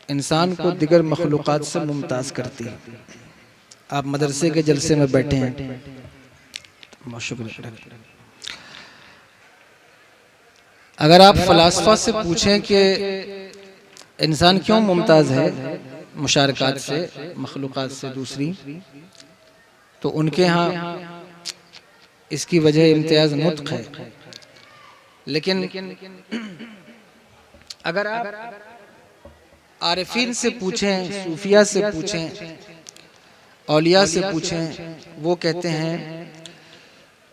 इंसान को दिगर मखलूक़ात से मुमताज़ करती है। आप मदरसे के जलसे में बैठे हैं, शुक्रिया। अगर आप फ़लासफ़ा से पूछें कि इंसान क्यों मुमताज़ है मुशारकात से, मखलूक़ात से दूसरी, तो उनके यहाँ इसकी वजह इम्तियाज़ नुत्क़ है। लेकिन अगर आप आरिफीन से पूछें, सूफिया से पूछें, औलिया से पूछें, वो कहते हैं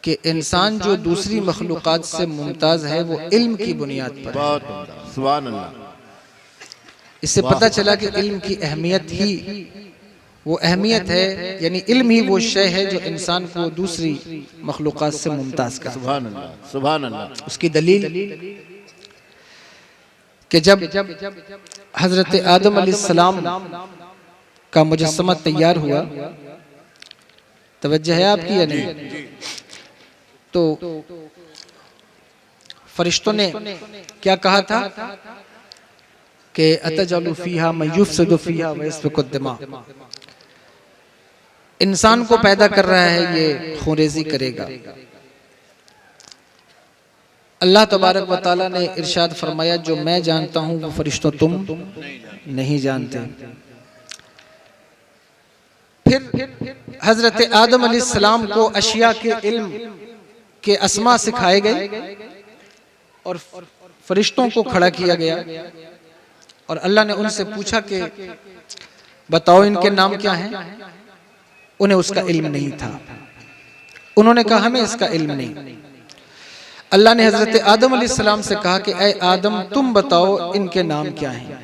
कि इंसान जो दूसरी मखलूक़ात से मुमताज़ है वो इल्म की बुनियाद पर है। सुभान अल्लाह। इससे पता चला कि इल्म की अहमियत ही वो अहमियत है, यानी इल्म ही वो शय है जो इंसान को दूसरी मखलूक़ात से मुमताज़ करता है। सुभान अल्लाह, सुभान अल्लाह। उसकी दलील कि जब हज़रत आदम अलैहिस्सलाम का मुजस्समा तैयार हुआ, तवज्जो है आपकी या नहीं, तो फरिश्तों ने क्या कहा था कि अतजअलु फ़ीहा मन युफ़सिदु फ़ीहा व यस्फ़िकु दिमा, इंसान को पैदा कर रहा है, ये खूनरेज़ी करेगा। अल्लाह तबारक व तआला ने इरशाद फरमाया, जो मैं जानता हूँ वो फरिश्तों तुम नहीं जानते। फिर हज़रत आदम अलैहिस्सलाम को अशिया के इल्म के अस्मा सिखाए गए और फरिश्तों को खड़ा किया गया और अल्लाह ने उनसे पूछा कि बताओ इनके नाम क्या हैं। उन्हें उसका इल्म नहीं था। उन्होंने कहा हमें इसका इल्म नहीं। अल्लाह ने हज़रत आदम अलैहिस्सलाम से कहा कि ऐ आदम तुम बताओ इनके नाम क्या हैं।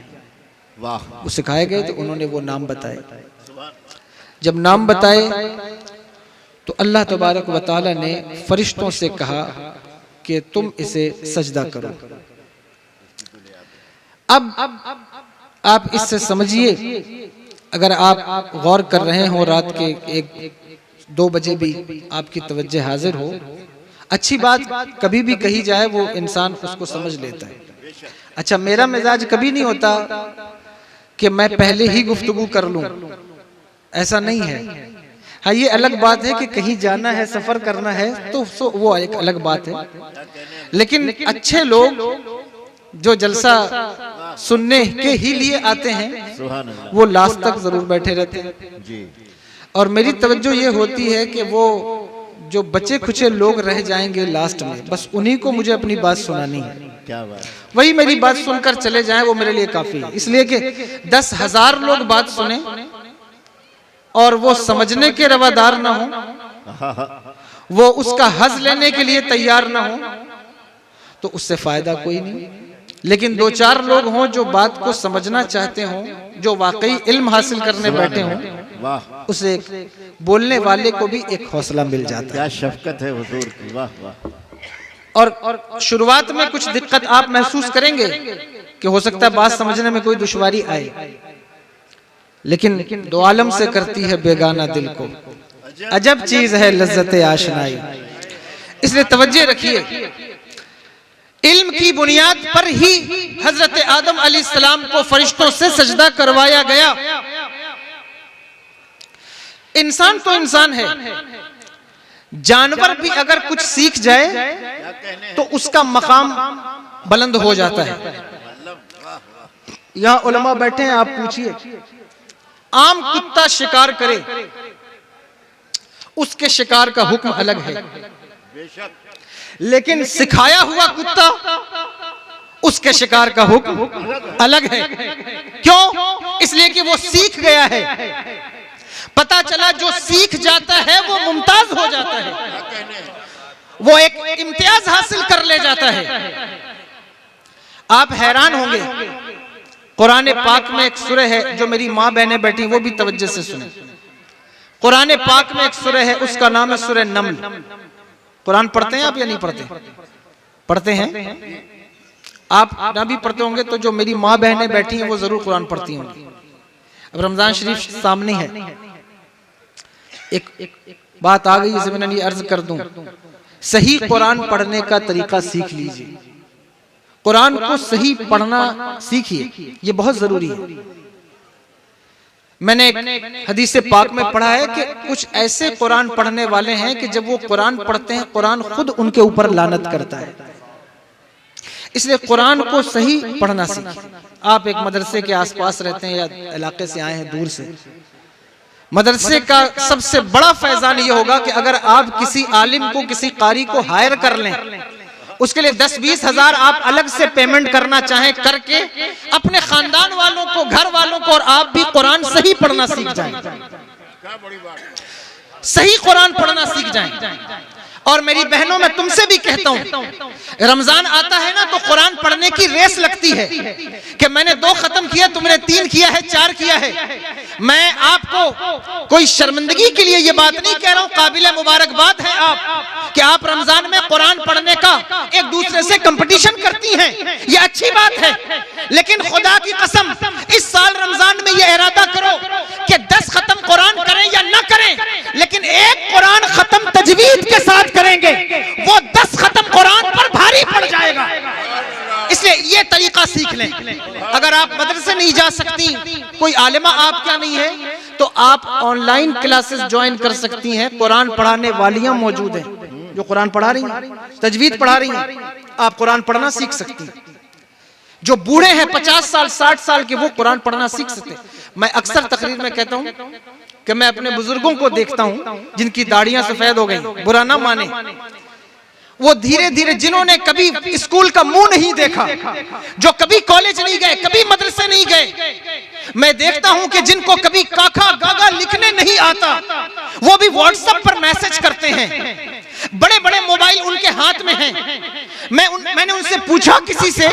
वाह। वो सिखाए गए तो उन्होंने वो नाम बताए। जब नाम बताए तो अल्लाह तबारक व तआला ने फरिश्तों से कहा कि तुम इसे सजदा करो। अब आप इससे समझिए, अगर आप गौर कर रहे हो, रात के 1-2 बजे भी आपकी तवज्जो हाजिर हो, अच्छी बात कभी भी कही जाए वो इंसान उसको समझ लेता है। अच्छा, मेरा मिजाज कभी नहीं होता कि मैं पहले ही गुफ्तगू कर लूं, ऐसा नहीं है। हाँ, ये अलग बात है कि कहीं जाना है, सफर करना है, तो वो एक अलग बात है। लेकिन अच्छे लोग जो जलसा सुनने के ही लिए आते हैं वो लास्ट तक जरूर बैठे रहते हैं जी। और मेरी तवज्जो ये होती है कि वो जो बचे खुचे लोग रह जाएंगे लास्ट में, बस उन्हीं को मुझे अपनी बात सुनानी है। क्या बात? वही मेरी बात सुनकर चले जाएं, वो मेरे लिए काफी है। इसलिए कि 10,000 लोग बात सुने और वो समझने के रवादार ना हो, वो उसका हज लेने के लिए तैयार ना हो, तो उससे फायदा कोई नहीं। लेकिन 2-4 लोग हों जो बात को समझना चाहते हों, जो वाकई इल्म हासिल करने बैठे हों, उसे बोलने वाले को भी एक हौसला मिल जाता है। क्या शफकत है हुजूर की, वाह वाह। और शुरुआत में कुछ दिक्कत आप महसूस करेंगे कि हो सकता है बात समझने में कोई दुश्वारी आए, लेकिन दो आलम से करती है बेगाना दिल को, अजब चीज है लज्जत आशनाई। इसलिए तवज्जो रखिए, इल्म की बुनियाद पर ही हजरत आदम अलैहिस्सलाम को फरिश्तों से सजदा करवाया गया। इंसान तो इंसान है, जानवर भी अगर कुछ सीख जाए तो उसका मकाम बुलंद हो जाता है। यहां उलमा बैठे हैं, आप पूछिए, आम कुत्ता शिकार करे, उसके शिकार का हुक्म अलग है, लेकिन सिखाया हुआ कुत्ता उसके शिकार का हुक्म अलग है। क्यों? इसलिए कि वो सीख गया है। पता चला जो सीख जाता है वो मुमताज हो जाता है, वो एक इम्तियाज हासिल कर ले जाता है। आप हैरान होंगे, कुरान पाक में एक सूरह है, जो मेरी माँ बहनें बैठी वो भी तवज्जो से सुने। कुरान पाक में एक सूरह है, उसका नाम है सूरह नम्ल। कुरान पढ़ते हैं आप या नहीं पढ़ते? पढ़ते हैं। आप ना भी पढ़ते होंगे तो जो मेरी माँ बहनें बैठी हैं वो जरूर कुरान पढ़ती होंगी। अब रमजान शरीफ सामने है, एक बात आ गई ज़मीनन ये अर्ज कर दूं, सही कुरान पढ़ने का तरीका सीख लीजिए। कुरान को सही पढ़ना सीखिए, ये बहुत जरूरी है। मैंने एक हदीस पाक में पढ़ा है कि कुछ ऐसे कुरान पढ़ने वाले हैं कि जब वो कुरान पढ़ते हैं कुरान खुद उनके ऊपर लानत करता है। इसलिए कुरान को सही पढ़ना सीखिए। आप एक मदरसे के आसपास रहते हैं या इलाके से आए हैं दूर से, मदरसे का सबसे बड़ा फैजान ये होगा कि अगर आप किसी आलिम को, किसी कारी को हायर कर लें, उसके लिए 10-20 हजार आप अलग से पेमेंट करना चाहें करके अपने खानदान वालों को, घर वालों को और आप भी कुरान सही पढ़ना सीख जाएं, सही कुरान पढ़ना सीख जाएं। और मेरी बहनों, मैं तुमसे भी कहता हूं, रमजान आता है ना तो कुरान पढ़ने की रेस लगती है कि मैंने 2 खत्म किया, तुमने 3 किया है, 4 किया है। मैं आपको कोई शर्मिंदगी के लिए ये बात नहीं कह रहा हूं, काबिल मुबारकबाद है आप कि आप रमजान में कुरान पढ़ने का एक दूसरे से कंपटीशन करती हैं, ये अच्छी बात है। लेकिन खुदा की कसम, इस साल रमजान में ये इरादा करो कि 10 खत्म कुरान करें या ना करें, लेकिन एक कुरान खत्म तजवीद के साथ करेंगे, वो 10 खत्म कुरान पर भारी पड़ जाएगा। इसलिए ये तरीका सीख लें। अगर आप मदरसे नहीं जा सकती, कोई आलिमा आप क्या नहीं है, तो आप ऑनलाइन क्लासेस ज्वाइन कर सकती हैं। कुरान पढ़ाने वालियां मौजूद हैं जो कुरान पढ़ा रही हैं, तजवीद पढ़ा रही हैं, आप कुरान पढ़ना सीख सकती हैं। जो बूढ़े हैं 50 साल 60 साल के, वो कुरान पढ़ना सीख सकते हैं। मैं अक्सर तकरीर में कहता हूं कि मैं अपने बुजुर्गों को देखता हूं जिनकी दाढ़ियां सफेद हो गई, बुरा ना माने, वो धीरे धीरे, जिन्होंने कभी स्कूल का मुंह नहीं देखा, जो कभी कॉलेज नहीं गए, कभी मदरसे नहीं गए, मैं देखता हूं कि जिनको कभी काका गागा लिखने नहीं आता, वो भी व्हाट्सएप पर मैसेज करते हैं। बड़े बड़े मोबाइल उनके हाथ में हैं। मैंने उनसे पूछा किसी से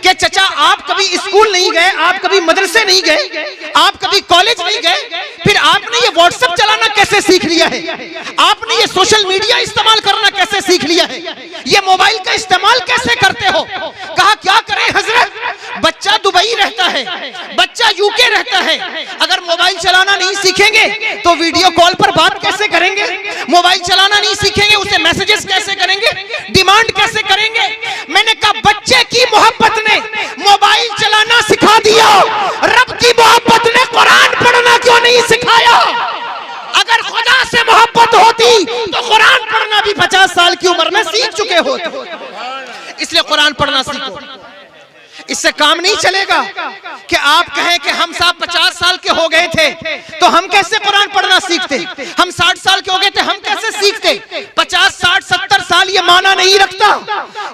कि चचा आप कभी स्कूल नहीं गए, आप कभी मदरसे नहीं गए, आप कभी कॉलेज नहीं गए, फिर आपने ये व्हाट्सएप चलाना कैसे सीख लिया है? आपने ये सोशल मीडिया इस्तेमाल करना कैसे सीख लिया है? ये मोबाइल का इस्तेमाल कैसे करते हो? कहा क्या करें हजरत, बच्चा दुबई रहता है, बच्चा यूके रहता है, अगर मोबाइल चलाना नहीं सीखेंगे तो वीडियो कॉल पर बात कैसे करेंगे? मोबाइल चलाना नहीं सीखेंगे, उसे मैसेजेस कैसे करेंगे, डिमांड कैसे करेंगे? मैंने कहा बच्चे की मोहब्बत ने मोबाइल चलाना सिखा दिया, रब की मोहब्बत ने कुरान पढ़ना क्यों नहीं सिखाया? अगर खुदा से मोहब्बत होती तो कुरान पढ़ना भी 50 साल की उम्र में सीख चुके होते। इसलिए कुरान पढ़ना सीखो। इससे काम नहीं चलेगा कि आप कहें कि हम साहब 50 साल के हो गए थे तो हम कैसे कुरान पढ़ना सीखते, हम 60 साल के हो गए थे हम कैसे सीखते। 50, 60, 70 साल ये माना नहीं रखता,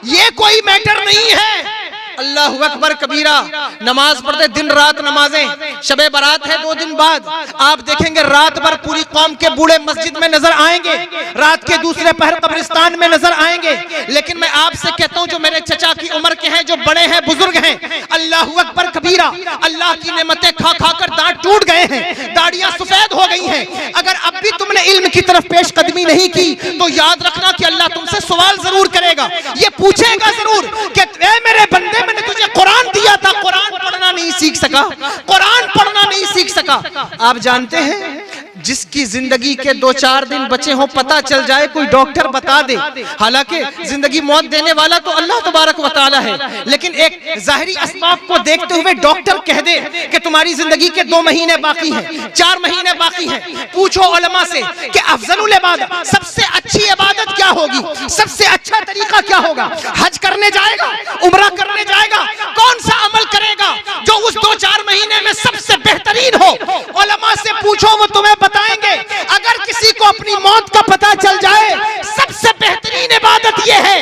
ये कोई मैटर नहीं है। अल्लाह अकबर कबीरा, नमाज पढ़ते दिन रात नमाजें, शबे बारात है 2 दिन बाद, आप देखेंगे रात भर पूरी कौम के बूढ़े मस्जिद में नजर आएंगे, रात के दूसरे पहर कब्रिस्तान में नजर आएंगे। लेकिन मैं आपसे कहता हूं जो मेरे चचा की उम्र के हैं, जो बड़े हैं, बुजुर्ग हैं, अल्लाह अकबर कबीरा, अल्लाह की नेमतें खा खा कर दांत टूट गए हैं, दाढ़ियां सफेद हो गई हैं। अगर अब भी तुमने इल्म की तरफ पेश कदमी नहीं की तो याद रखना कि अल्लाह तुमसे सवाल जरूर करेगा, ये पूछेगा जरूर कि ए मेरे बंदे, मैंने तुझे कुरान दिया था, कुरान पढ़ना नहीं सीख सका, कुरान पढ़ना नहीं सीख सका। आप जानते हैं जिसकी जिंदगी के 2-4 दिन बचे हो, पता चल जाए, कोई डॉक्टर बता दे, हालांकि जिंदगी मौत देने वाला तो अल्लाह तबारक व तआला है, लेकिन एक जाहिरी असबाब को देखते हुए डॉक्टर कह दे कि तुम्हारी जिंदगी के 2 महीने बाकी हैं, 4 महीने बाकी हैं। पूछो उलमा से कि अफजलुल इबादत, सबसे अच्छी इबादत क्या होगी, सबसे अच्छा तरीका क्या होगा? हज करने जाएगा, उम्रा करने जाएगा, कौन सा अमल करेगा जो उस 2-4 महीने में सबसे बेहतरीन हो? उलमा से पूछो, वो तुम्हें बताएंगे। अगर किसी को अपनी मौत का पता चल जाए, सबसे बेहतरीन इबादत यह है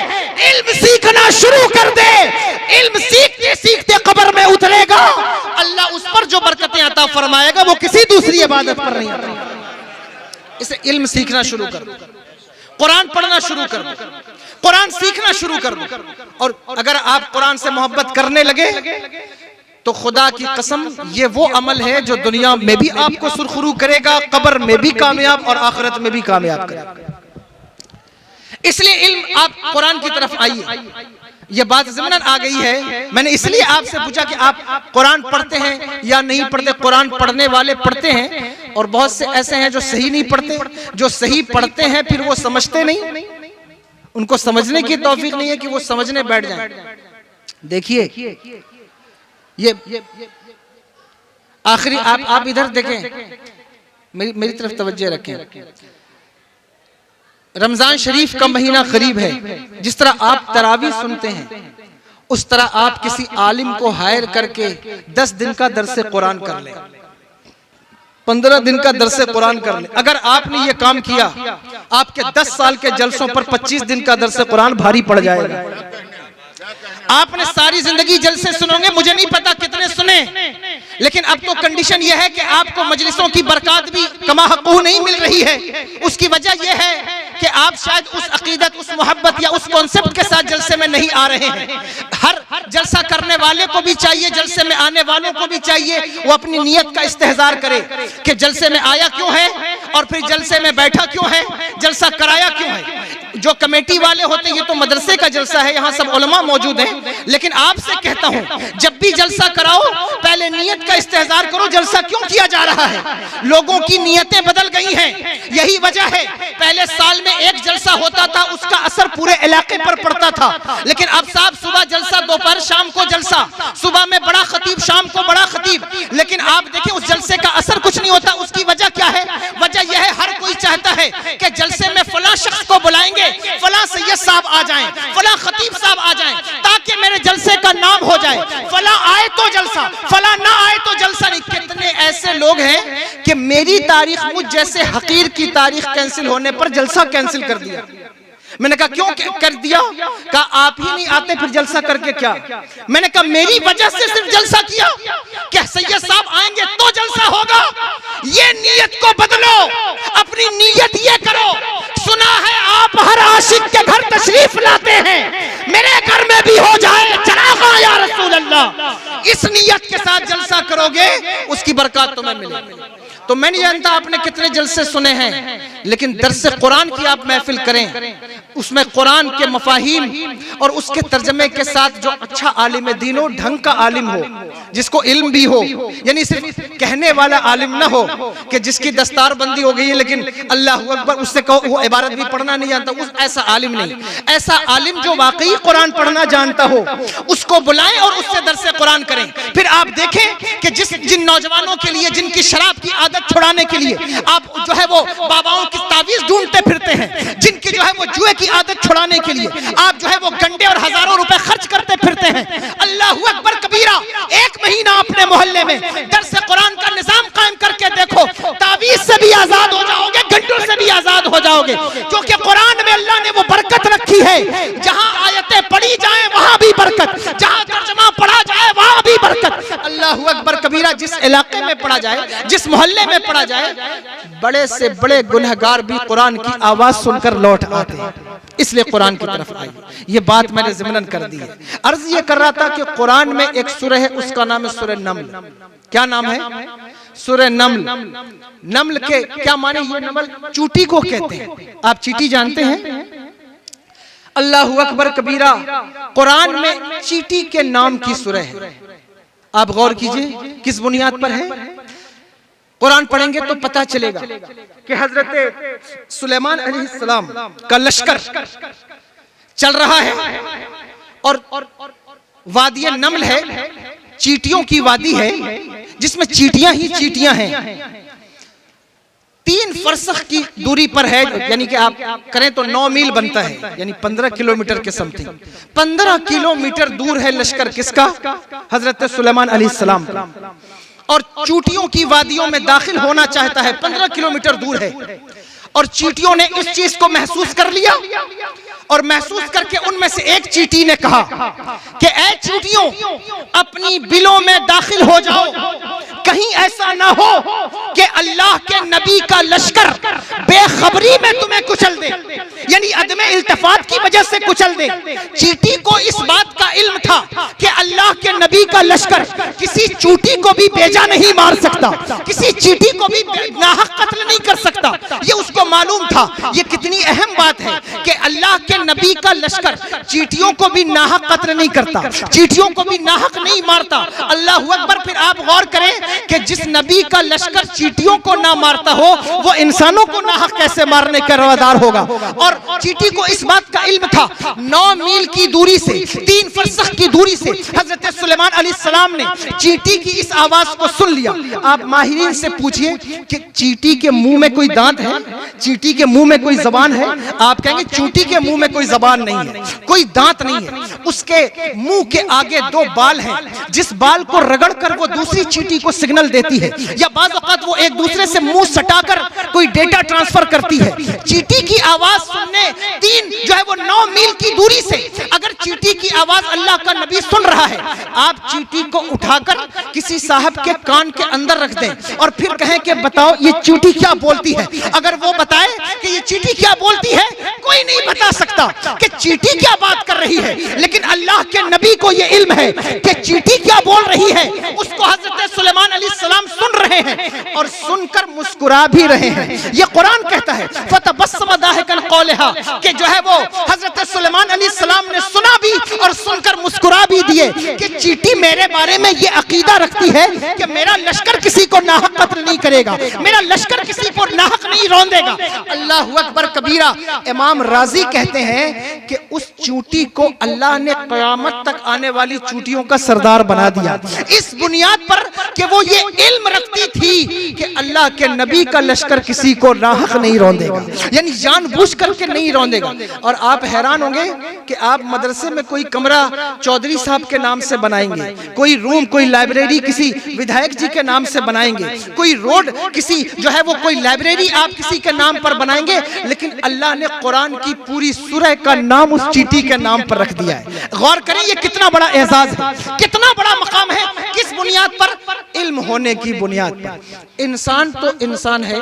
इल्म सीखना शुरू कर दे। इल्म सीखते सीखते कब्र में उतरेगा, अल्लाह उस पर जो बरकतें अता फरमाएगा वो किसी दूसरी इबादत पर नहीं आता। इसे इल्म सीखना शुरू कर दो, कुरान पढ़ना शुरू कर दो, कुरान सीखना शुरू कर दो। और अगर आप कुरान से मोहब्बत करने लगे तो खुदा की कसम ये वो अमल है जो दुनिया में भी आपको सुरखरू करेगा, कब्र में भी कामयाब और आखिरत में भी कामयाब करेगा। इसलिए इल्म, आप कुरान की तरफ आइए। ये बात ज़िम्मन आ गई है, मैंने इसलिए आपसे पूछा कि आप कुरान पढ़ते हैं या नहीं पढ़ते। कुरान पढ़ने वाले पढ़ते हैं और बहुत से ऐसे हैं जो सही नहीं पढ़ते। जो सही पढ़ते हैं फिर वो समझते नहीं, उनको समझने की तौफीक नहीं है कि वो समझने बैठ जाएं। देखिए ये आखिरी, आप इधर देखें, मेरी तरफ तवज्जो रखें। रमजान शरीफ का महीना करीब है। जिस तरह आप तरावी सुनते हैं उस तरह आप किसी आलिम को हायर करके 10 दिन का दर्से कुरान कर लें, 15 दिन का दर्से कुरान कर लें। अगर आपने ये काम किया, आपके 10 साल के जलसों पर 25 दिन का दर्से कुरान भारी पड़ जाएगा। आपने सारी जिंदगी जलसे सुनोगे, मुझे नहीं पता कितने सुने, लेकिन अब तो कंडीशन यह है कि आपको मजलिसों की बरकत भी कमा हक़्क़ू नहीं मिल रही है। उसकी वजह यह है कि आप शायद उस अकीदत, उस मोहब्बत या उस कॉन्सेप्ट के साथ जलसे में नहीं आ रहे हैं। हर जलसा करने वाले को भी चाहिए, जलसे में आने वालों को भी चाहिए, वो अपनी नीयत का इस्तेहजार करे कि जलसे में आया क्यों है और फिर जलसे में बैठा क्यों है, जलसा कराया क्यों है। जो कमेटी वाले होते हैं, ये तो मदरसे का जलसा है, यहाँ सब उलमा मौजूद हैं, लेकिन आपसे कहता हूँ जब भी जलसा कराओ पहले नीयत का इस्तेहजार करो, जलसा क्यों किया जा रहा है। लोगों की नीयतें बदल गई हैं, यही वजह है। पहले साल में एक जलसा होता था, उसका असर पूरे इलाके पर पड़ता था, लेकिन अब साहब सुबह जलसा, दोपहर शाम को जलसा, सुबह में बड़ा खतीब, शाम को बड़ा खतीब, लेकिन आप देखिए उस जलसे का असर कुछ नहीं होता। उसकी वजह क्या है? वजह यह है हर कोई चाहता है कि जलसे में फला शख्स को बुलाएंगे, फला सैयद साहब आ जाएं, फला खतीब साहब आ जाएं, ताकि मेरे जलसे का नाम हो जाए। फला आए तो जलसा, फला ना आए तो जलसा नहीं। कितने ऐसे लोग हैं कि मेरी तारीख, मुझ जैसे हकीर की तारीख कैंसिल होने पर जलसा कैंसिल कर दिया। मैंने कहा क्यों कर दिया? कहा आप ही नहीं आते फिर जलसा करके क्या? मैंने कहा मेरी वजह से सिर्फ जलसा किया, क्या सैयद साहब आएंगे तो जलसा होगा? ये नीयत को बदलो, अपनी नीयत ये करो। सुना है आप हर आशिक के घर तशरीफ लाते हैं, मेरे घर में भी हो जाए चरागा या रसूल अल्लाह। इस नीयत के साथ जलसा करोगे, उसकी बरकत तुम्हें मिलेगी। तो मैं नहीं जानता आपने कितने जलसे सुने हैं, लेकिन दर्से कुरान की आप महफिल करें, उसमें कुरान के मफाहीम और उसके तर्जमे के साथ जो अच्छा आलिम दीन हो, ढंग का आलिम हो, जिसको इल्म भी हो, यानी सिर्फ कहने वाला आलिम ना हो कि जिसकी दस्तार बंदी हो गई है लेकिन अल्लाहू अकबर, उससे कहो वो इबारत भी पढ़ना नहीं जानता, उस ऐसा आलिम नहीं। ऐसा आलिम जो वाकई कुरान पढ़ना जानता हो, उसको बुलाएं और उससे दर्से कुरान करें। फिर आप देखें कि जिन नौजवानों के लिए, जिनकी शराब की आदत छुड़ाने के लिए आप जो है वो बाबाओं की तावीज ढूंढते फिरते हैं, जिनकी जो है वो जुए की आदत छुड़ाने के लिए आप जो है वो गंडे और हजारों रुपए खर्च करते फिरते हैं, अल्लाहू अकबर कबीरा, एक महीना अपने मोहल्ले में दर्स कुरान का निजाम कायम करके देखो, तावीज से भी आजाद हो जाओगे, गंडों से भी आजाद हो जाओगे। क्योंकि कुरान में अल्लाह ने वो बरकत रखी है, जहां आयतें पढ़ी जाए वहां भी बरकत, जहां तर्जुमा पढ़ा जाए वहां भी बरकत। अल्लाहू अकबर कबीरा, जिस इलाके में पढ़ा जाए, जिस मोहल्ले में पढ़ा जाए, बड़े से बड़े गुनहगार भी कुरान की आवाज सुनकर लौट आते हैं, इसलिए कुरान की तरफ आई। ये बात मैंने ज़िमनन कर दी है। अर्ज ये कर रहा था कि कुरान में एक सूरह है, उसका नाम है सूरह नम्ल। क्या नाम है? सूरह नम्ल। नम्ल के क्या माने? ये नम्ल चींटी को कहते हैं। आप चींटी जानते हैं? अल्लाहू अकबर कबीरा, कुरान में चींटी के नाम की सूरह है। आप गौर कीजिए किस बुनियाद पर है। कुरान पढ़ेंगे तो पता चलेगा कि हजरत सुलेमान अलैहिस्सलाम का लश्कर चल रहा है और वादी नम्ल है, चींटियों की वादी है, जिसमें चींटियां ही चींटियां हैं। 3 फरसख की दूरी पर है, यानी कि आप करें तो 9 मील बनता है, यानी 15 किलोमीटर के समथिंग। 15 किलोमीटर दूर है लश्कर किसका? हजरत सुलेमान अलैहिस्सलाम का। और चींटियों की वादियों में दाखिल होना चाहता है, 15 किलोमीटर दूर है, और चींटियों ने इस चीज को महसूस कर लिया और महसूस करके उनमें से एक चींटी ने कहा कि ऐ चींटियों, अपनी बिलों में दाखिल हो जाओ, कहीं ऐसा ना हो कि अल्लाह के नबी का लश्कर बेखबरी में तुम्हें कुचल दे, यानी अदमे इल्तिफात की वजह से कुचल दे। चींटी को इस बात का इल्म था कि अल्लाह के नबी का लश्कर किसी चींटी को भी बेजा नहीं मार सकता, किसी चींटी को भी नाहक कत्ल नहीं कर सकता, ये उसको मालूम था। ये कितनी अहम बात है कि अल्लाह के नबी का लश्कर चींटियों को भी नाहक कत्ल नहीं करता, चींटियों को भी नाहक नहीं मारता। अल्लाहू अकबर। फिर आप गौर करें कि जिस नबी का लश्कर चींटियों को ना मारता हो वो इंसानों को नाहक कैसे मारने का रवादार होगा। और चींटी को इस बात का इल्म था, 9 मील की दूरी से, 3 फरसख की दूरी से हजरत सुलेमान अलैहिस्सलाम ने चींटी की इस आवाज को सुन लिया। आप माहिरीन से पूछिए कि चींटी के मुंह में कोई दांत है, चींटी के मुंह में कोई जबान है? आप कहेंगे चींटी के मुंह में कोई जबान नहीं है, कोई दांत नहीं है, उसके मुंह के आगे 2 बाल हैं, जिस बाल को रगड़कर वो दूसरी चींटी को सिग्नल देती है, या बाज़ औक़ात वो एक दूसरे से मुंह सटाकर कोई डेटा ट्रांसफर करती है। चींटी की आवाज सुनने 3 जो है वो 9 मील की दूरी से अगर चींटी की आवाज अल्लाह का नबी सुन रहा है, आप चींटी को उठाकर किसी साहब के कान के अंदर रख दें और फिर कहें कि बताओ ये चींटी क्या बोलती है। अगर वो बताए कि ये चींटी क्या बोलती है, कोई नहीं बता सकता कि चींटी क्या बात कर रही है, लेकिन अल्लाह के नबी को ये इल्म है कि चींटी क्या बोल रही है। उसको हजरत सुलेमान अलैहिस्सलाम सुन रहे हैं और सुनकर मुस्कुरा भी रहे हैं। ये कुरान कहता है फतबस्सम दाहिकन क़ौलहा, कि जो है वो हजरत सुलेमान अलैहिस्सलाम ने सुना भी और सुनकर मुस्कुरा भी दिए कि चींटी मेरे बारे में ये अकीदा रखती है कि मेरा लश्कर किसी को नाहक कत्ल नहीं करेगा, मेरा लश्कर किसी को नाहक नहीं रौंदेगा। अल्लाहु अकबर कबीरा। इमाम राजी कहते हैं कि उस चूंटी को अल्लाह ने क़यामत तक आने वाली चूंटियों का सरदार बना दिया, इस बुनियाद पर कि वो ये इल्म रखती थी कि अल्लाह के नबी का लश्कर किसी को नाहक नहीं रौंदेगा, यानी जानबूझ करके नहीं रौंदेगा। और आप हैरान होंगे कि आप मदरसे में कोई कमरा चौधरी साहब के नाम से बनाएंगे, कोई रूम, कोई लाइब्रेरी किसी विधायक जी के नाम से बनाएंगे, कोई रोड किसी जो है वो कोई लाइब्रेरी आप किसी के नाम पर बनाएंगे, लेकिन अल्लाह ने कुरान की पूरी सूरह का नाम उस चींटी के नाम पर रख दिया है। गौर करें ये कितना बड़ा एजाज है, कितना बड़ा मकाम है, किस बुनियाद पर? इल्म होने की बुनियाद पर। इंसान तो इंसान है,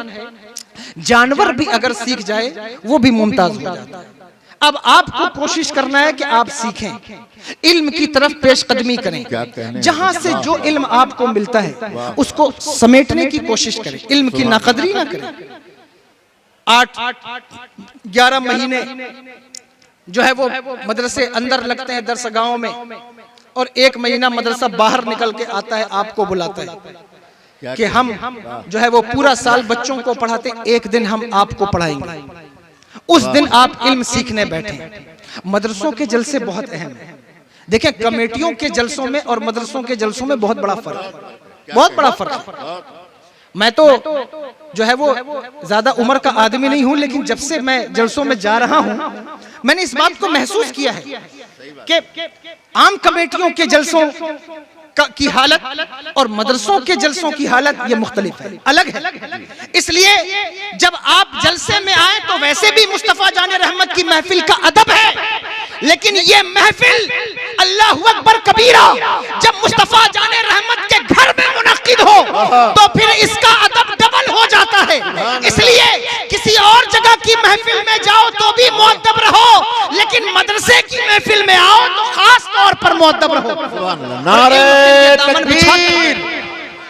जानवर भी अगर सीख जाए वो भी मुमताज हो जाता है। अब आपको कोशिश करना है कि आप सीखें, इल्म की तरफ पेशकदमी करें, जहां से जो इल्म आपको मिलता है उसको समेटने की कोशिश करें, इल्म की नाकदरी ना करें। 8-11 महीने जो है वो मदरसे अंदर लगते हैं दरसगाहों में, और 1 महीना मदरसा बाहर निकल के आता है, आपको बुलाता है कि हम जो है वो पूरा साल बच्चों को पढ़ाते, एक दिन हम आपको पढ़ाएंगे, उस दिन आप इल्म सीखने बैठे। मदरसों के जलसे बहुत अहम है। देखें, कमेटियों के जलसों में और मदरसों के जलसों में बहुत बड़ा फर्क है, बहुत बड़ा फर्क है। मैं तो जो है वो ज्यादा उम्र का आदमी नहीं हूं, लेकिन जब से मैं जलसों में जा रहा हूं मैंने इस बात को महसूस किया है कि आम कमेटियों के जलसों की हालत और मदरसों के जलसों की हालत ये मुख्तलिफ है, अलग है। इसलिए जब आप जलसे में आए तो वैसे भी मुस्तफा जाने रहमत की महफिल का अदब है, लेकिन ये महफिल अल्लाहु अकबर कबीरा जब मुस्तफा जाने रहमत के घर में मुनक्किद हो तो फिर इसका अदब डबल हो जाता है। इसलिए किसी और जगह की महफिल में जाओ तो भी मुअद्दब रहो, लेकिन मदरसे की महफिल में आओ तो खास तौर पर मुअद्दब रहो। नारे तकबीर,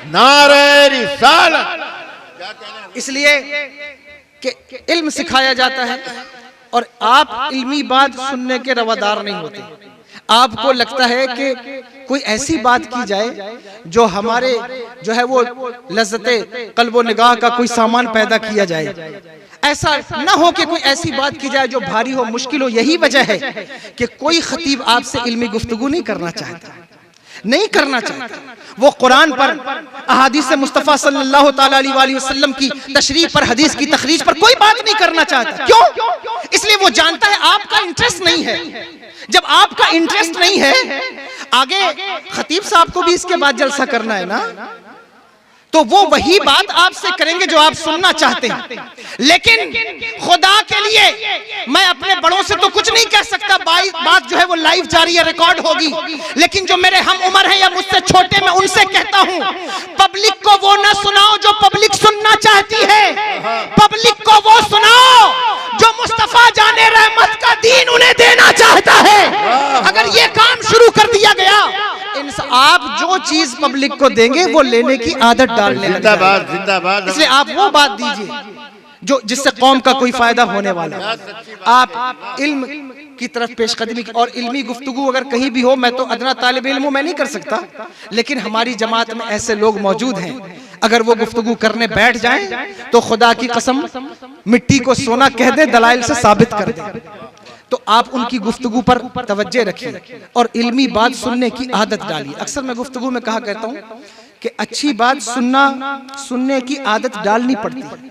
नारे रिसालत। इसलिए कि इल्म सिखाया जाता है और आप इल्मी बात सुनने के रवादार नहीं होते। आपको लगता है कि कोई ऐसी बात की जाए जो हमारे जो है वो लज्जते कल्बो निगाह का कोई सामान पैदा किया जाए, ऐसा ना हो कि कोई ऐसी बात की जाए जो भारी हो, मुश्किल हो। यही वजह है कि कोई खतीब आपसे इल्मी गुफ्तगू नहीं करना चाहता, नहीं करना चाहता। वो कुरान पर, अहादीस मुस्तफ़ा सल्लल्लाहु ताला अलैहि वसल्लम की तशरीह पर, हदीस की तखरीज पर कोई बात नहीं करना चाहता। क्यों? इसलिए वो जानता है आपका इंटरेस्ट नहीं है। जब आपका इंटरेस्ट नहीं है, आगे खतीब साहब को भी इसके बाद जलसा करना है ना, तो वो वही बात आपसे करेंगे जो आप सुनना चाहते हैं। लेकिन खुदा के लिए मैं अपने बड़ों से तो कुछ नहीं कह सकता, बात जो है वो लाइव जारी है, रिकॉर्ड होगी। लेकिन जो मेरे हम उम्र हैं या मुझसे छोटे, मैं उनसे कहता हूं, पब्लिक को वो ना सुनाओ जो पब्लिक सुनना चाहती है, पब्लिक को वो सुनाओ जो मुस्तफा जाने रहमत का दीन उन्हें देना चाहता है। अगर ये काम शुरू कर दिया गया, आप जो चीज पब्लिक को देंगे वो लेने की आदत डालने लगे। जिंदाबाद जिंदाबाद। इसलिए आप वो बात दीजिए जो जिससे कौम का कोई फायदा होने वाला है। आप इल्म की तरफ पेशकदमी की, और इल्मी गुफ्तगू अगर कहीं भी हो, मैं तो अदना तालिब इल्म हूं, मैं नहीं कर सकता, लेकिन हमारी जमात में ऐसे लोग मौजूद हैं, अगर वो गुफ्तगू करने बैठ जाएं तो खुदा की कसम मिट्टी को सोना कह दे, दलाइल से साबित कर दे। तो आप उनकी गुफ्तगू पर तवज्जो रखिए और इल्मी बात सुनने की आदत डालिए। अक्सर मैं गुफ्तगू में कहा कहता हूं कि अच्छी बात सुनने की आदत डालनी पड़ती है,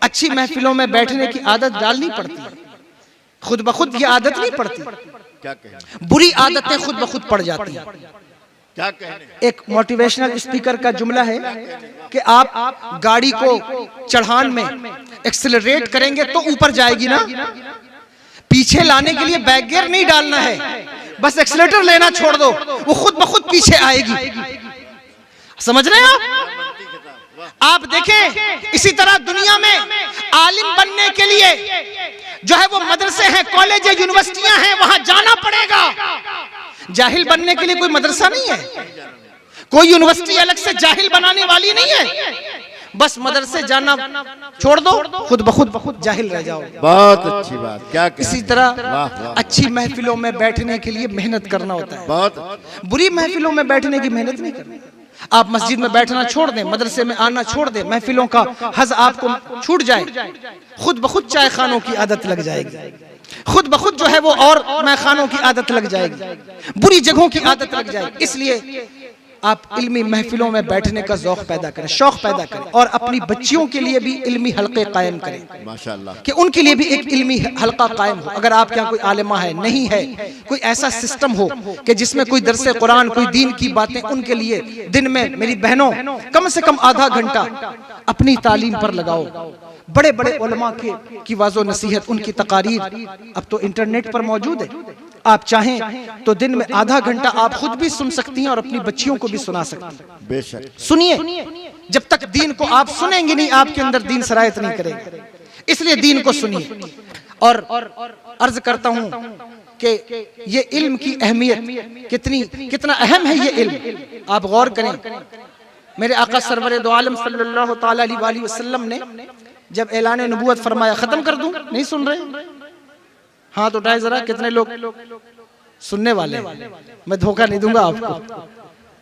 अच्छी महफिलों में बैठने की आदत डालनी पड़ती है, खुद ब खुद ये आदत नहीं पड़ती। क्या कहें? बुरी आदतें खुद ब खुद पड़ जाती हैं। क्या कहें? एक मोटिवेशनल स्पीकर का जुमला है कि आप गाड़ी को चढ़ान में एक्सेलरेट करेंगे तो ऊपर जाएगी ना, पीछे लाने के लिए बैक गियर नहीं डालना है, बस एक्सेलेरेटर लेना छोड़ दो, वो खुद ब खुद पीछे आएगी। समझ रहे हैं आप देखें इसी तरह दुनिया में आलिम बनने के लिए जो है वो मदरसे हैं, कॉलेज है, यूनिवर्सिटियां हैं, वहां जाना पड़ेगा। जाहिल बनने के लिए कोई मदरसा नहीं है, कोई यूनिवर्सिटी अलग से जाहिल बनाने वाली नहीं है, बस मदरसे जाना छोड़ दो, खुद ब खुद जाहिल रह जाओ। बहुत अच्छी बात। क्या कहें? इसी तरह अच्छी महफिलों में बैठने के लिए मेहनत करना होता है, बहुत। बुरी महफिलों में बैठने की मेहनत नहीं करनी। आप मस्जिद में बैठना छोड़ दें, मदरसे में आना छोड़ दें, महफिलों का हज़ आपको छूट जाए, खुद ब खुद चाय खानों की आदत लग जाएगी, खुद ब खुद जो है वो और मैखानों की आदत लग जाएगी, बुरी जगहों की आदत लग जाएगी। इसलिए आप इल्मी महफिलों में बैठने का ज़ौक़ पैदा करें, शौक़ पैदा करें, और अपनी बच्चियों के लिए भी इल्मी हल्के कायम करें, माशाअल्लाह, कि उनके लिए भी एक इल्मी हल्का कायम हो। अगर आपके यहाँ कोई आलिमा है, नहीं है, कोई ऐसा सिस्टम हो कि जिसमें कोई दरसे कुरान, कोई दीन की बातें, उनके लिए दिन में मेरी बहनों कम से कम आधा घंटा अपनी तालीम पर लगाओ। बड़े बड़े उलमा की वाज़ो नसीहत, उनकी तकारीर अब तो इंटरनेट पर मौजूद है, आप चाहें तो दिन में आधा घंटा आप खुद भी सुन सकती हैं और अपनी बच्चियों को भी सुना सकती हैं। बेशक सुनिए, जब तक दीन को आप सुनेंगे नहीं, आपके अंदर दीन सरायत नहीं करेगा, इसलिए दीन को सुनिए। और अर्ज करता हूं कि ये इल्म की अहमियत कितना अहम है, ये इल्म आप गौर करें। मेरे आका सरवर दो आलम सल्लल्लाहु ताला अलैहि वसल्लम ने जब ऐलान नबूवत फरमाया, खत्म कर दूं, नहीं सुन रहे? हाथ उठाए जरा, कितने लोग सुनने वाले हैं? मैं धोखा नहीं दूंगा आपको,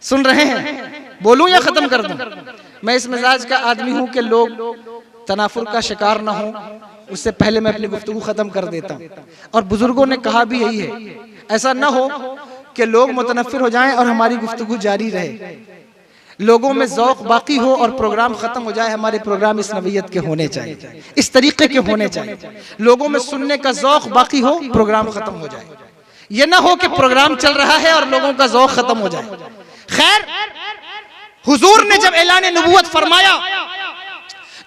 सुन रहे हैं? बोलूं या खत्म कर दूं? मैं इस मिजाज का आदमी हूं कि लोग तनाफुर का शिकार ना हो, उससे पहले मैं अपनी गुफ्तगू खत्म कर देता हूं। और बुजुर्गों ने कहा भी यही है, ऐसा ना हो कि लोग मुतनफिर हो जाएं और हमारी गुफ्तगू जारी रहे, लोगों में ज़ौक़ बाकी हो और प्रोग्राम खत्म हो जाए। हमारे प्रोग्राम इस नवीयत के होने चाहिए, इस तरीके के होने चाहिए, लोगों में सुनने का ज़ौक़ बाकी हो, प्रोग्राम खत्म हो जाए। ये ना हो कि प्रोग्राम चल रहा है और लोगों का ज़ौक़ खत्म हो जाए। खैर, हुजूर ने जब ऐलान नबूवत फरमाया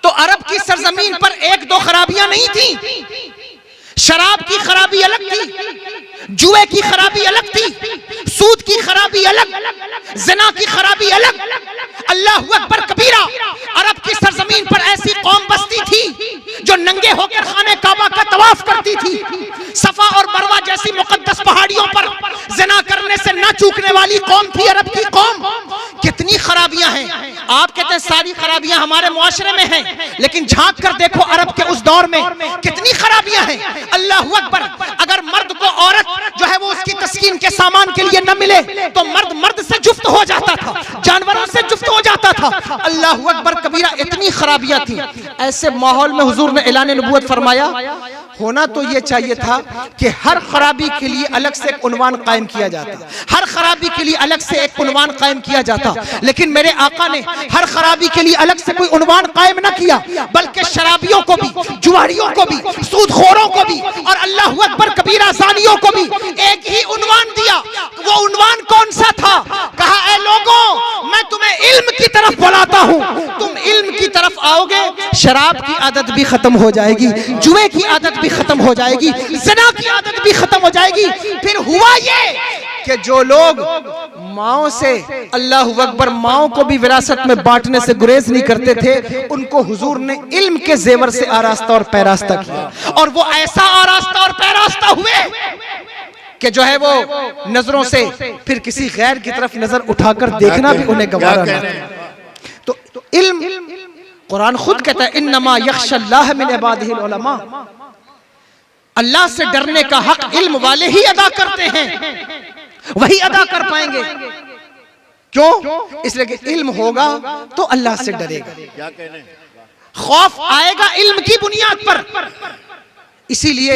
तो अरब की सरजमीन पर एक दो खराबियां नहीं थी। शराब की खराबी अलग थी, जुए की खराबी अलग थी, सूद की खराबी अलग, ज़िना की खराबी अलग। अल्लाहु अकबर कबीरा। अरब की सरजमीन पर ऐसी कौम बसती थी जो नंगे होकर खाने काबा का तवाफ करती थी। सफा और मरवा जैसी मुकद्दस पहाड़ियों पर ज़िना करने से न चूकने वाली कौम थी अरब की कौम। कितनी खराबियां हैं। आप कहते हैं सारी खराबियां हमारे मुआशरे में हैं, लेकिन झांक कर देखो अरब के उस दौर में कितनी खराबियां हैं। अल्लाहु अकबर। अगर मर्द को औरत जो है वो उसकी तस्कीन के सामान के लिए न मिले तो मर्द मर्द से जुफ्त हो जाता था, जानवरों से जुफ्त हो जाता था। अल्लाहु अकबर कबीरा। इतनी खराबियां थी। ऐसे माहौल में हुजूर ने ऐलान नबूवत फरमाया। होना तो ये चाहिए था कि हर खराबी के लिए अलग से एक उन्वान कायम किया जाता, हर खराबी के लिए अलग से एक उन्वान कायम किया जाता, लेकिन मेरे आका ने हर खराबी के लिए अलग से कोई उन्वान कायम न किया, बल्कि शराबियों को भी, जुआरियों को भी, सूदखोरों को भी और अल्लाहु अकबर कबीरा ज़ानियों को भी एक ही उन्वान दिया। वो उन्वान कौन सा था? कहा, ऐ लोगों, मैं तुम्हें इल्म की तरफ बुलाता हूँ, तुम इल्म की तरफ आओगे, शराब की आदत भी खत्म हो जाएगी, जुए की आदत खत्म हो जाएगी, ज़िना की आदत भी खत्म हो जाएगी। फिर हुआ ये कि जो लोग माओ से, अल्लाहु अकबर, माओ को भी विरासत में बांटने से गुरेज नहीं करते थे, उनको हुजूर ने इल्म के जेवर से आरास्ता और पैरास्ता किया। और वो ऐसा आरास्ता और पैरास्ता हुए कि जो है वो नजरों से फिर किसी गैर की तरफ नजर उठाकर देखना भी उन्हें गवारा नहीं। तो इल्म कुरान खुद कहता है इन्नमा यख्शल्लाह मिन इबादिहिल उलमा, अल्लाह से डरने का हक इल्म वाले ही अदा करते हैं, वही अदा कर पाएंगे। क्यों? इसलिए कि इल्म होगा तो अल्लाह से डरेगा, क्या कहने, खौफ आएगा इल्म की बुनियाद पर। इसीलिए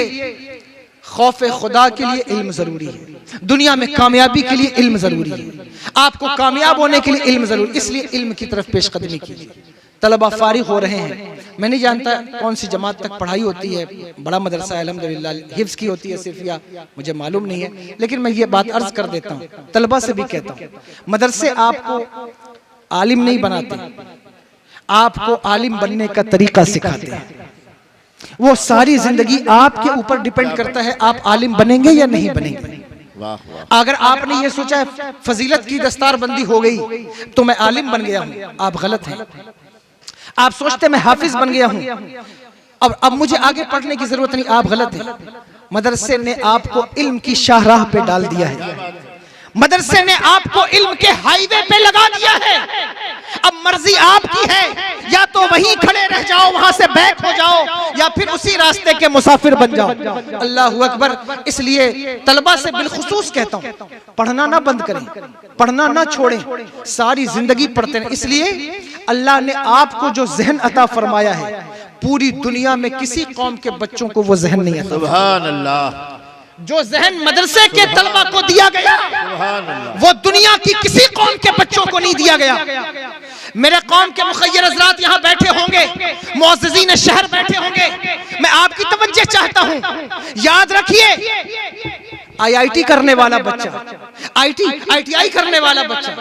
खौफ खुदा के लिए इल्म जरूरी है, दुनिया में कामयाबी के लिए इल्म जरूरी है, आपको कामयाब होने के लिए इल्म जरूरी, इसलिए इल्म की तरफ पेशकदमी कीजिए। तलबा फारिग हो रहे हैं, मैं नहीं जानता कौन सी जमात तक पढ़ाई होती है, बड़ा मदरसा है अल्हम्दुलिल्लाह, हिफ्ज़ की होती है सिर्फ या मुझे मालूम नहीं है, लेकिन मैं ये बात अर्ज कर देता हूँ, तलबा से भी कहता हूँ, मदरसे आपको आलिम नहीं बनाते, आपको आलिम बनने का तरीका सिखाते हैं। वो सारी जिंदगी आपके ऊपर डिपेंड करता है, आप आलिम बनेंगे या नहीं बनेंगे। वाह वाह, अगर आपने ये सोचा है फजीलत की दस्तारबंदी हो गई तो मैं आलिम बन गया हूं, आप गलत हैं। आप सोचते मैं हाफिज बन गया हूं, अब मुझे आगे पढ़ने की जरूरत नहीं, आप गलत हैं। मदरसे ने आपको इल्म की शाहराह पे डाल दिया है, मदरसे ने आपको इल्म के हाईवे पे लगा दिया है। अब मर्जी आपकी है, या तो वहीं खड़े रह जाओ, वहां से बैक हो जाओ, या फिर उसी रास्ते के मुसाफिर बन जाओ। अल्लाहु अकबर। इसलिए तलबा से बिलखुसूस कहता हूं, पढ़ना ना बंद करें, पढ़ना ना छोड़ें, सारी जिंदगी पढ़ते रहें। इसलिए अल्लाह ने आपको जो जहन अता फरमाया है, पूरी दुनिया में किसी कौम के बच्चों को वो जहन नहीं आता। सुभान अल्लाह, जो जहन मदरसे के तलबा को दिया गया, सुभान अल्लाह, वो दुनिया की किसी कौम के बच्चों को नहीं दिया गया। मेरे कौम के मुखय्यर हज़रात यहाँ बैठे होंगे, मुअज़्ज़िज़ीन शहर बैठे होंगे, मैं आपकी तवज्जो चाहता हूँ। याद रखिए, IIT करने वाला बच्चा, ITI करने वाला बच्चा,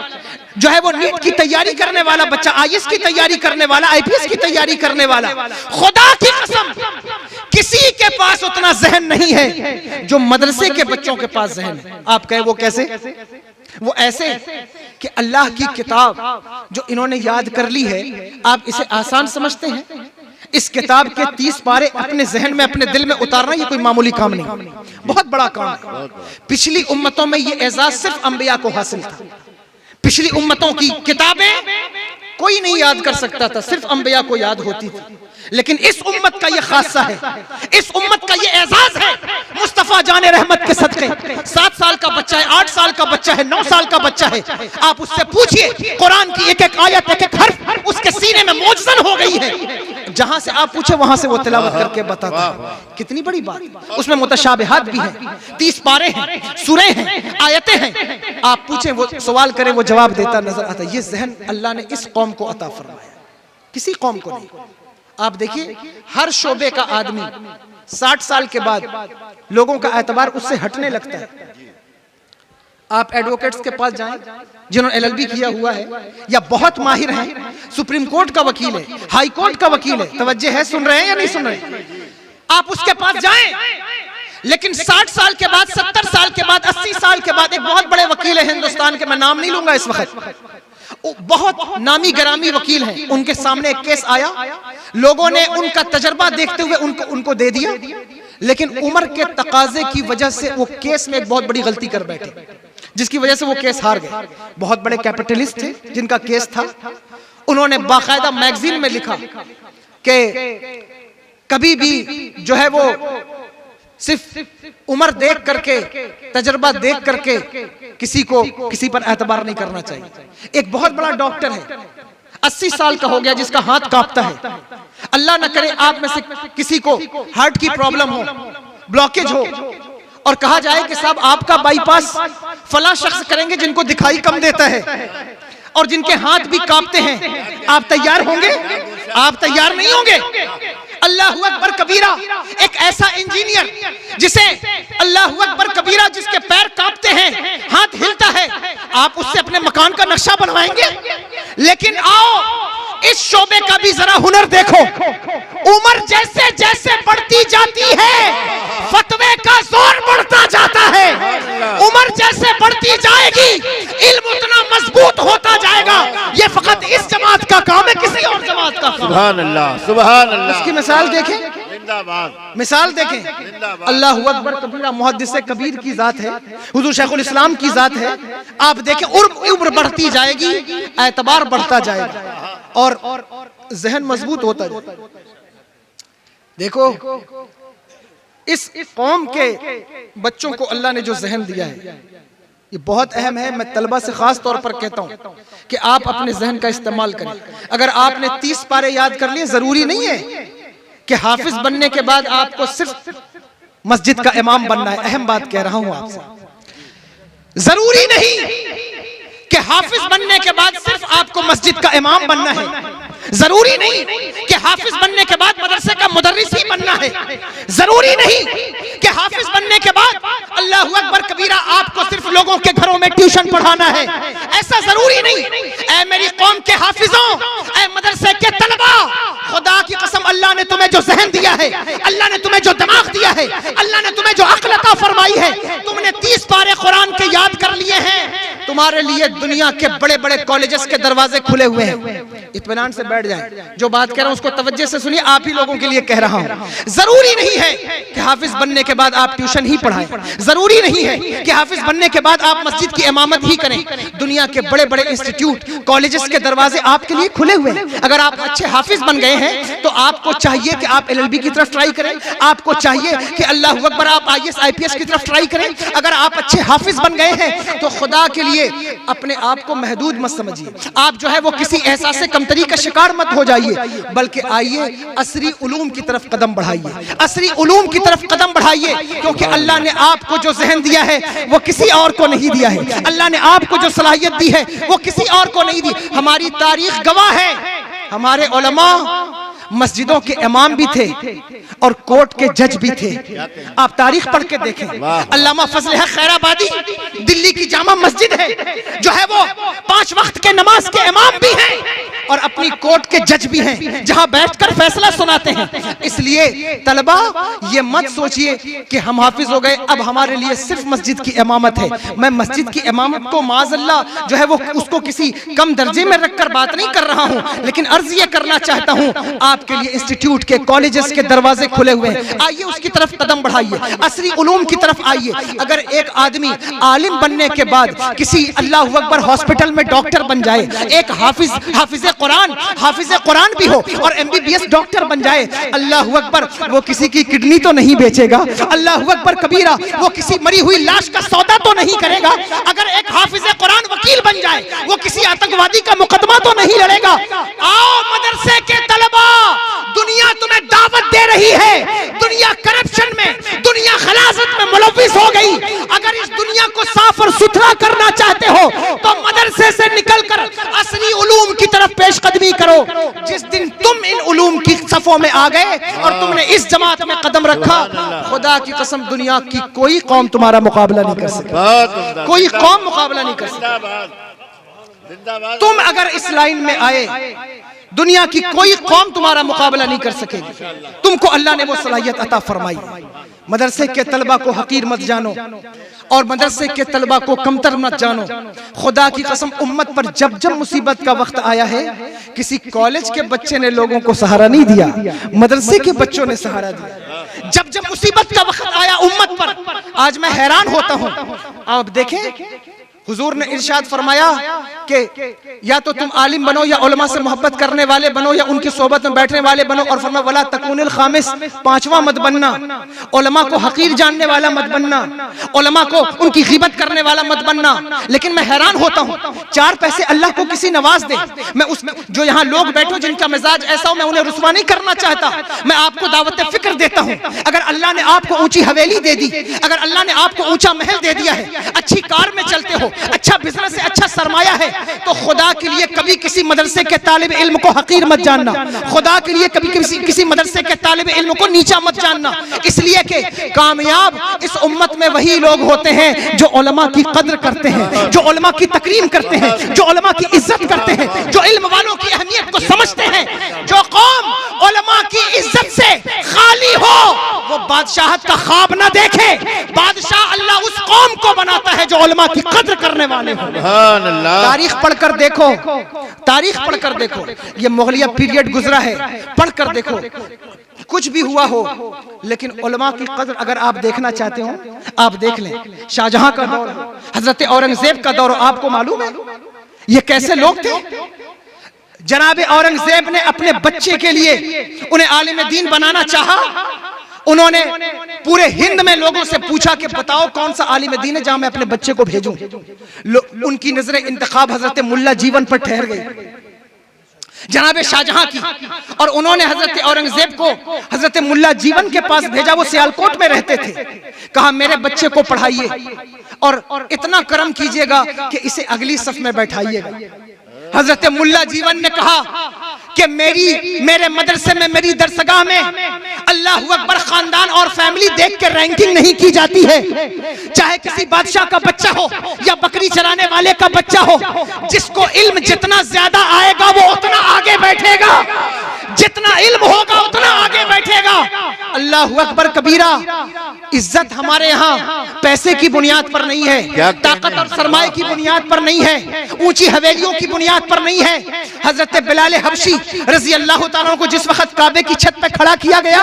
जो है वो नीट की तैयारी करने वाला बच्चा, IAS की तैयारी करने वाला, IPS की तैयारी करने वाला, खुदा की कसम किसी के पास उतना जहन नहीं है जो मदरसे के बच्चों के पास जहन है। आप कहे वो कैसे? वो ऐसे कि अल्लाह की किताब जो इन्होंने याद कर ली है, आप इसे आसान समझते हैं? इस किताब के 30 पारे अपने जहन में, अपने दिल में उतारना ये कोई मामूली काम नहीं, बहुत बड़ा काम है। पिछली उम्मतों में ये एजाज सिर्फ अंबिया को हासिल था। पिछली उम्मतों की किताबें कोई नहीं याद कर सकता था, सिर्फ अंबिया को याद होती थी। लेकिन इस उम्मत का ये खासा है, इस उम्मत का ये एजाज है, मुस्तफा जाने रहमत के सदके 7 साल का बच्चा है, 8 साल का बच्चा है, 9 साल का बच्चा है, आप उससे पूछिए कुरान की एक एक आयत, एक एक हर्फ उसके सीने में मोजज़न हो गई है। जहां से आप पूछे वहां से वो तिलावत करके बताता है। कितनी बड़ी बात। उसमें मुतशाबिहात भी हैं, 30 पारे हैं, सूरे हैं, आयतें हैं। आप पूछे, वो सवाल करे, वो जवाब देता नजर आता। ये जहन अल्लाह ने इस कौम को अता फरमाया, किसी कौम को नहीं। आप देखिए, हर शोबे का आदमी 60 साल के बाद लोगों का एतबार उससे हटने लगता है। आप एडवोकेट्स के पास जाएं जिन्होंने LLB किया हुआ है, या बहुत माहिर हैं, सुप्रीम कोर्ट का वकील है, हाई कोर्ट का वकील है, तवज्जो है, सुन रहे हैं या नहीं सुन रहे? आप उसके पास जाएं, लेकिन 60 साल के बाद, 70 साल के बाद, 80 साल के बाद, एक बहुत बड़े वकील है हिंदुस्तान के, मैं नाम नहीं लूंगा इस वक्त, बहुत नामी गरामी वकील हैं, उनके सामने एक केस आया, लोगों ने उनका तजर्बा देखते हुए उनको दे दिया, लेकिन उम्र के तकाजे की वजह से वो केस में एक बहुत बड़ी गलती कर बैठे, जिसकी वजह से वो केस हार गए। बहुत बड़े कैपिटलिस्ट थे जिनका केस था, उन्होंने बाकायदा मैगजीन में लिखा कि कभी भी जो है वो सिर्फ उम्र देख करके, तजर्बा देख करके किसी पर एतबार नहीं करना चाहिए। एक बहुत बड़ा डॉक्टर है, 80 साल का हो गया, जिसका हाथ कांपता है। अल्लाह न करे आप में से किसी को हार्ट की प्रॉब्लम हो, ब्लॉकेज हो, और कहा जाए कि साहब आपका बाईपास फला शख्स करेंगे जिनको दिखाई कम देता है और जिनके हाथ भी कांपते हैं, आप तैयार होंगे? आप तैयार नहीं होंगे। अल्लाहु अकबर कबीरा, एक ऐसा इंजीनियर जिसे अल्लाहु अकबर कबीरा, जिसके पैर कांपते हैं, हाथ हिलता है, आप उससे अपने मकान का नक्शा बनवाएंगे? लेकिन आओ इस शोबे का भी जरा हुनर देखो। उम्र जैसे जैसे बढ़ती जाती है, फतवे का जोर बढ़ता जाता है। उम्र जैसे बढ़ती जाएगी, इल्म उतना मजबूत होता जाएगा। ये फकत इस जमात का काम है, किसी और जमात का काम। सुभान अल्लाह, सुभान अल्लाह। इसकी मिसाल देखें, जिंदाबाद, मिसाल देखें। अल्लाहु अकबर कबीरा मुहद्दिस कबीर की जात है, हुजूर शेखुल इस्लाम की जात है। आप देखें, उम्र बढ़ती जाएगी, एतबार बढ़ता जाएगा, और जहन मजबूत होता जाए। देखो इस कौम के बच्चों को अल्लाह ने जो जहन दिया है ये बहुत अहम है। मैं तलबा से खास तौर पर कहता हूं कि आप अपने जहन का इस्तेमाल करें। अगर आपने 30 पारे याद कर लिए, जरूरी नहीं है कि हाफिज बनने के बाद आपको सिर्फ मस्जिद का इमाम बनना है। अहम बात कह रहा हूं आपसे, जरूरी नहीं कि हाफिज बनने के बाद सिर्फ आपको मस्जिद का इमाम बनना है। जरूरी नहीं कि हाफिज बनने के बाद मदरसे का मुदर्रिस ही बनना है। जरूरी नहीं कि हाफिज बनने के बाद अल्लाहु अकबर कबीरा आपको सिर्फ लोगों के घरों में ट्यूशन पढ़ाना है। ऐसा जरूरी नहीं। ऐ मेरी कौम के हाफिजों, ऐ मदरसे के तलबा, खुदा की कसम अल्लाह ने तुम्हें जो जहन दिया है, अल्लाह ने तुम्हें जो दिमाग दिया है, अल्लाह ने तुम्हें जो अक्ल अता फरमाई है, तुमने 30 पारे कुरान के याद कर लिए हैं, तुम्हारे लिए दुनिया के बड़े बड़े कॉलेजेस के दरवाजे खुले हुए हैं। इत्मीनान से बैठ जाएं। जो बात कह रहा हूं उसको तवज्जो से सुनिए, आप ही लोगों के लिए कह रहा हूं। जरूरी नहीं है कि हाफिज बनने के बाद आप ट्यूशन ही पढ़ाएं। जरूरी नहीं है कि हाफिज बनने के बाद आप मस्जिद की इमामत ही करें। दुनिया के बड़े बड़े इंस्टीट्यूट, कॉलेजेस के दरवाजे आपके लिए खुले हुए हैं। अगर आप अच्छे हाफिज बन गए हैं तो आपको चाहिए कि आप LLB की तरफ ट्राई करें। आपको चाहिए कि अल्लाहु अकबर आप IAS IPS की तरफ ट्राई करें। अगर आप अच्छे हाफिज बन गए हैं तो खुदा के लिए अपने आप को महदूद मत समझिए। आप जो है वो किसी एहसास से कमतरी का शिकार मत हो जाइए, बल्कि आइए असरी उलूम की तरफ कदम बढ़ाइए। असरी उलूम की तरफ कदम बढ़ाइए, क्योंकि अल्लाह ने आपको जो जहन दिया है वो किसी और को नहीं दिया है। अल्लाह ने आपको जो सलाहियत दी है वो किसी और को नहीं दी। हमारी तारीख गवाह है, हमारे उलमा मस्जिदों के इमाम भी थे और कोर्ट के जज भी थे। आप तारीख पढ़ के देखें। अल्लामा फजल हक खैराबादी दिल्ली की जामा मस्जिद है जो है वो 5 वक्त के नमाज के इमाम भी हैं और अपनी कोर्ट के जज भी हैं, जहां बैठकर फैसला सुनाते हैं। इसलिए तलबा ये मत सोचिए कि हम हाफिज हो गए अब हमारे लिए सिर्फ मस्जिद की इमामत है। मैं मस्जिद की इमामत को माज़अल्लाह जो है वो उसको किसी कम दर्जे में रखकर बात नहीं कर रहा हूं, लेकिन अर्ज ये करना चाहता हूं आपके लिए इंस्टीट्यूट के, कॉलेजेस के दरवाजे खुले हुए हैं। आइए उसकी तरफ कदम बढ़ाइए, असरी उलूम की तरफ आइए। अगर एक आदमी आलिम बनने के बाद किसी अल्लाहु अकबर हॉस्पिटल में डॉक्टर बन जाए, एक हाफिज कुरान भी हो और MBBS डॉक्टर बन जाए, अल्लाहु अकबर वो किसी की किडनी तो नहीं बेचेगा। अल्लाहु अकबर कबीरा वो किसी मरी हुई लाश का सौदा तो नहीं करेगा। अगर एक हाफिज कुरान वकील बन जाए, वो किसी आतंकवादी का मुकदमा तो नहीं लड़ेगा। आओ मदरसे के तलबा, दुनिया तुम्हें दावत दे रही है। दुनिया करप्शन में, दुनिया खलासत में मुलव्विस हो गई। अगर इस दुनिया को साफ और सुथरा करना चाहते हो तो मदरसे से निकलकर असली उलूम की तरफ पेशकदमी करो। जिस दिन तुम इन उलूम की सफों में आ गए और तुमने इस जमात में कदम रखा, खुदा की कसम दुनिया की कोई कौम तुम्हारा मुकाबला नहीं कर सकेगी। कोई कौम मुकाबला नहीं कर सकेगी। तुम अगर इस लाइन में आए, दुनिया की कोई कौम तुम्हारा मुकाबला नहीं कर सकेगी। तुमको अल्लाह ने वो सलाहियत अता फरमाई। मदरसे के तलबा को हकीर मत जानो और मदरसे के तलबा को कमतर मत जानो। खुदा की कसम उम्मत पर जब जब मुसीबत का वक्त आया है, किसी कॉलेज के बच्चे ने लोगों को सहारा नहीं दिया, मदरसे के बच्चों ने सहारा दिया। जब जब मुसीबत का वक्त आया उम्मत पर, आज मैं हैरान होता हूं। आप देखें हुजूर ने इरशाद फरमाया कि या तो तुम आलिम बनो या उलमा से मोहब्बत करने वाले बनो या उनकी सोबत में बैठने वाले बनो, और फरमाया वला तकूनिल खामिस, पांचवा मत बनना। उलमा को हकीर जानने वाला मत बनना, उलमा को उनकी गिबत करने वाला मत बनना। लेकिन मैं हैरान होता हूँ, 4 पैसे अल्लाह को किसी नवाज दे, मैं उस जो यहाँ लोग बैठो जिनका मिजाज ऐसा हो, मैं उन्हें रुसवा नहीं करना चाहता। मैं आपको दावत फिक्र देता हूँ। अगर अल्लाह ने आपको ऊंची हवेली दे दी, अगर अल्लाह ने आपको ऊंचा महल दे दिया है, अच्छी कार में चलते हो, अच्छा बिजनेस है, अच्छा सरमाया है, तो खुदा के लिए कभी किसी मदरसे के तालिब इल्म को हकीर मत जानना। खुदा के लिए कभी किसी मदरसे के तालिब इल्म को नीचा मत जानना। इसलिए कि कामयाब इस उम्मत में वही लोग होते हैं जो उलमा की कद्र करते हैं, जो उलमा की तकरीम करते हैं, जो उलमा की इज्जत करते हैं, जो इल्म वालों की अहमियत को समझते हैं। जो कौम उलमा की इज्जत से खाली हो वो बादशाहत का ख्वाब ना देखे। बादशाह अल्लाह उस कौम को बनाता है जो उलमा की कद्र करने वाले हो। तारीख पढ़कर देखो, तारीख पढ़कर देखो, ये मुगलिया पीरियड गुजरा है, पढ़कर देखो। कुछ भी हुआ हो, लेकिन उलमा की कद्र अगर आप देखना चाहते हो आप देख लें। शाहजहां का दौर, हजरत औरंगजेब का दौर, आपको मालूम है ये कैसे लोग थे? जनाबे औरंगजेब ने अपने बच्चे के लिए उन्हें आलिम दीन बनाना चाहा। उन्होंने पूरे हिंद में लोगों से पूछा कि बताओ कौन सा आलिम दीन है जहां मैं अपने बच्चे को भेजूं। उनकी नजर इंतखाब हजरत मुल्ला जीवन पर ठहर गई, जनाबे शाहजहां की, और उन्होंने हजरत औरंगजेब को हजरत मुल्ला जीवन के पास भेजा। वो सियालकोट में रहते थे। कहा मेरे बच्चे को पढ़ाइए और इतना करम कीजिएगा कि इसे अगली सफ में बैठाइएगा। हजरत मुल्ला जीवन ने कहा कि मेरे मदरसे में, मेरी दरसगाह में अल्लाह अकबर खानदान और फैमिली देख के रैंकिंग नहीं की जाती है। चाहे किसी बादशाह का बच्चा हो या बकरी चराने वाले का बच्चा हो, जिसको इल्म जितना ज्यादा आएगा वो उतना आगे बैठेगा, जितना इल्म होगा उतना आगे बैठेगा। अल्लाह अकबर कबीरा। इज्जत हमारे यहाँ पैसे की बुनियाद पर नहीं है, ताकत और सरमाए की बुनियाद पर नहीं है, ऊंची हवेलियों की बुनियाद पर नहीं है। हजरत बिलाल हबशी रजी अल्लाह ताला को जिस वक्त काबे की छत पे खड़ा किया गया,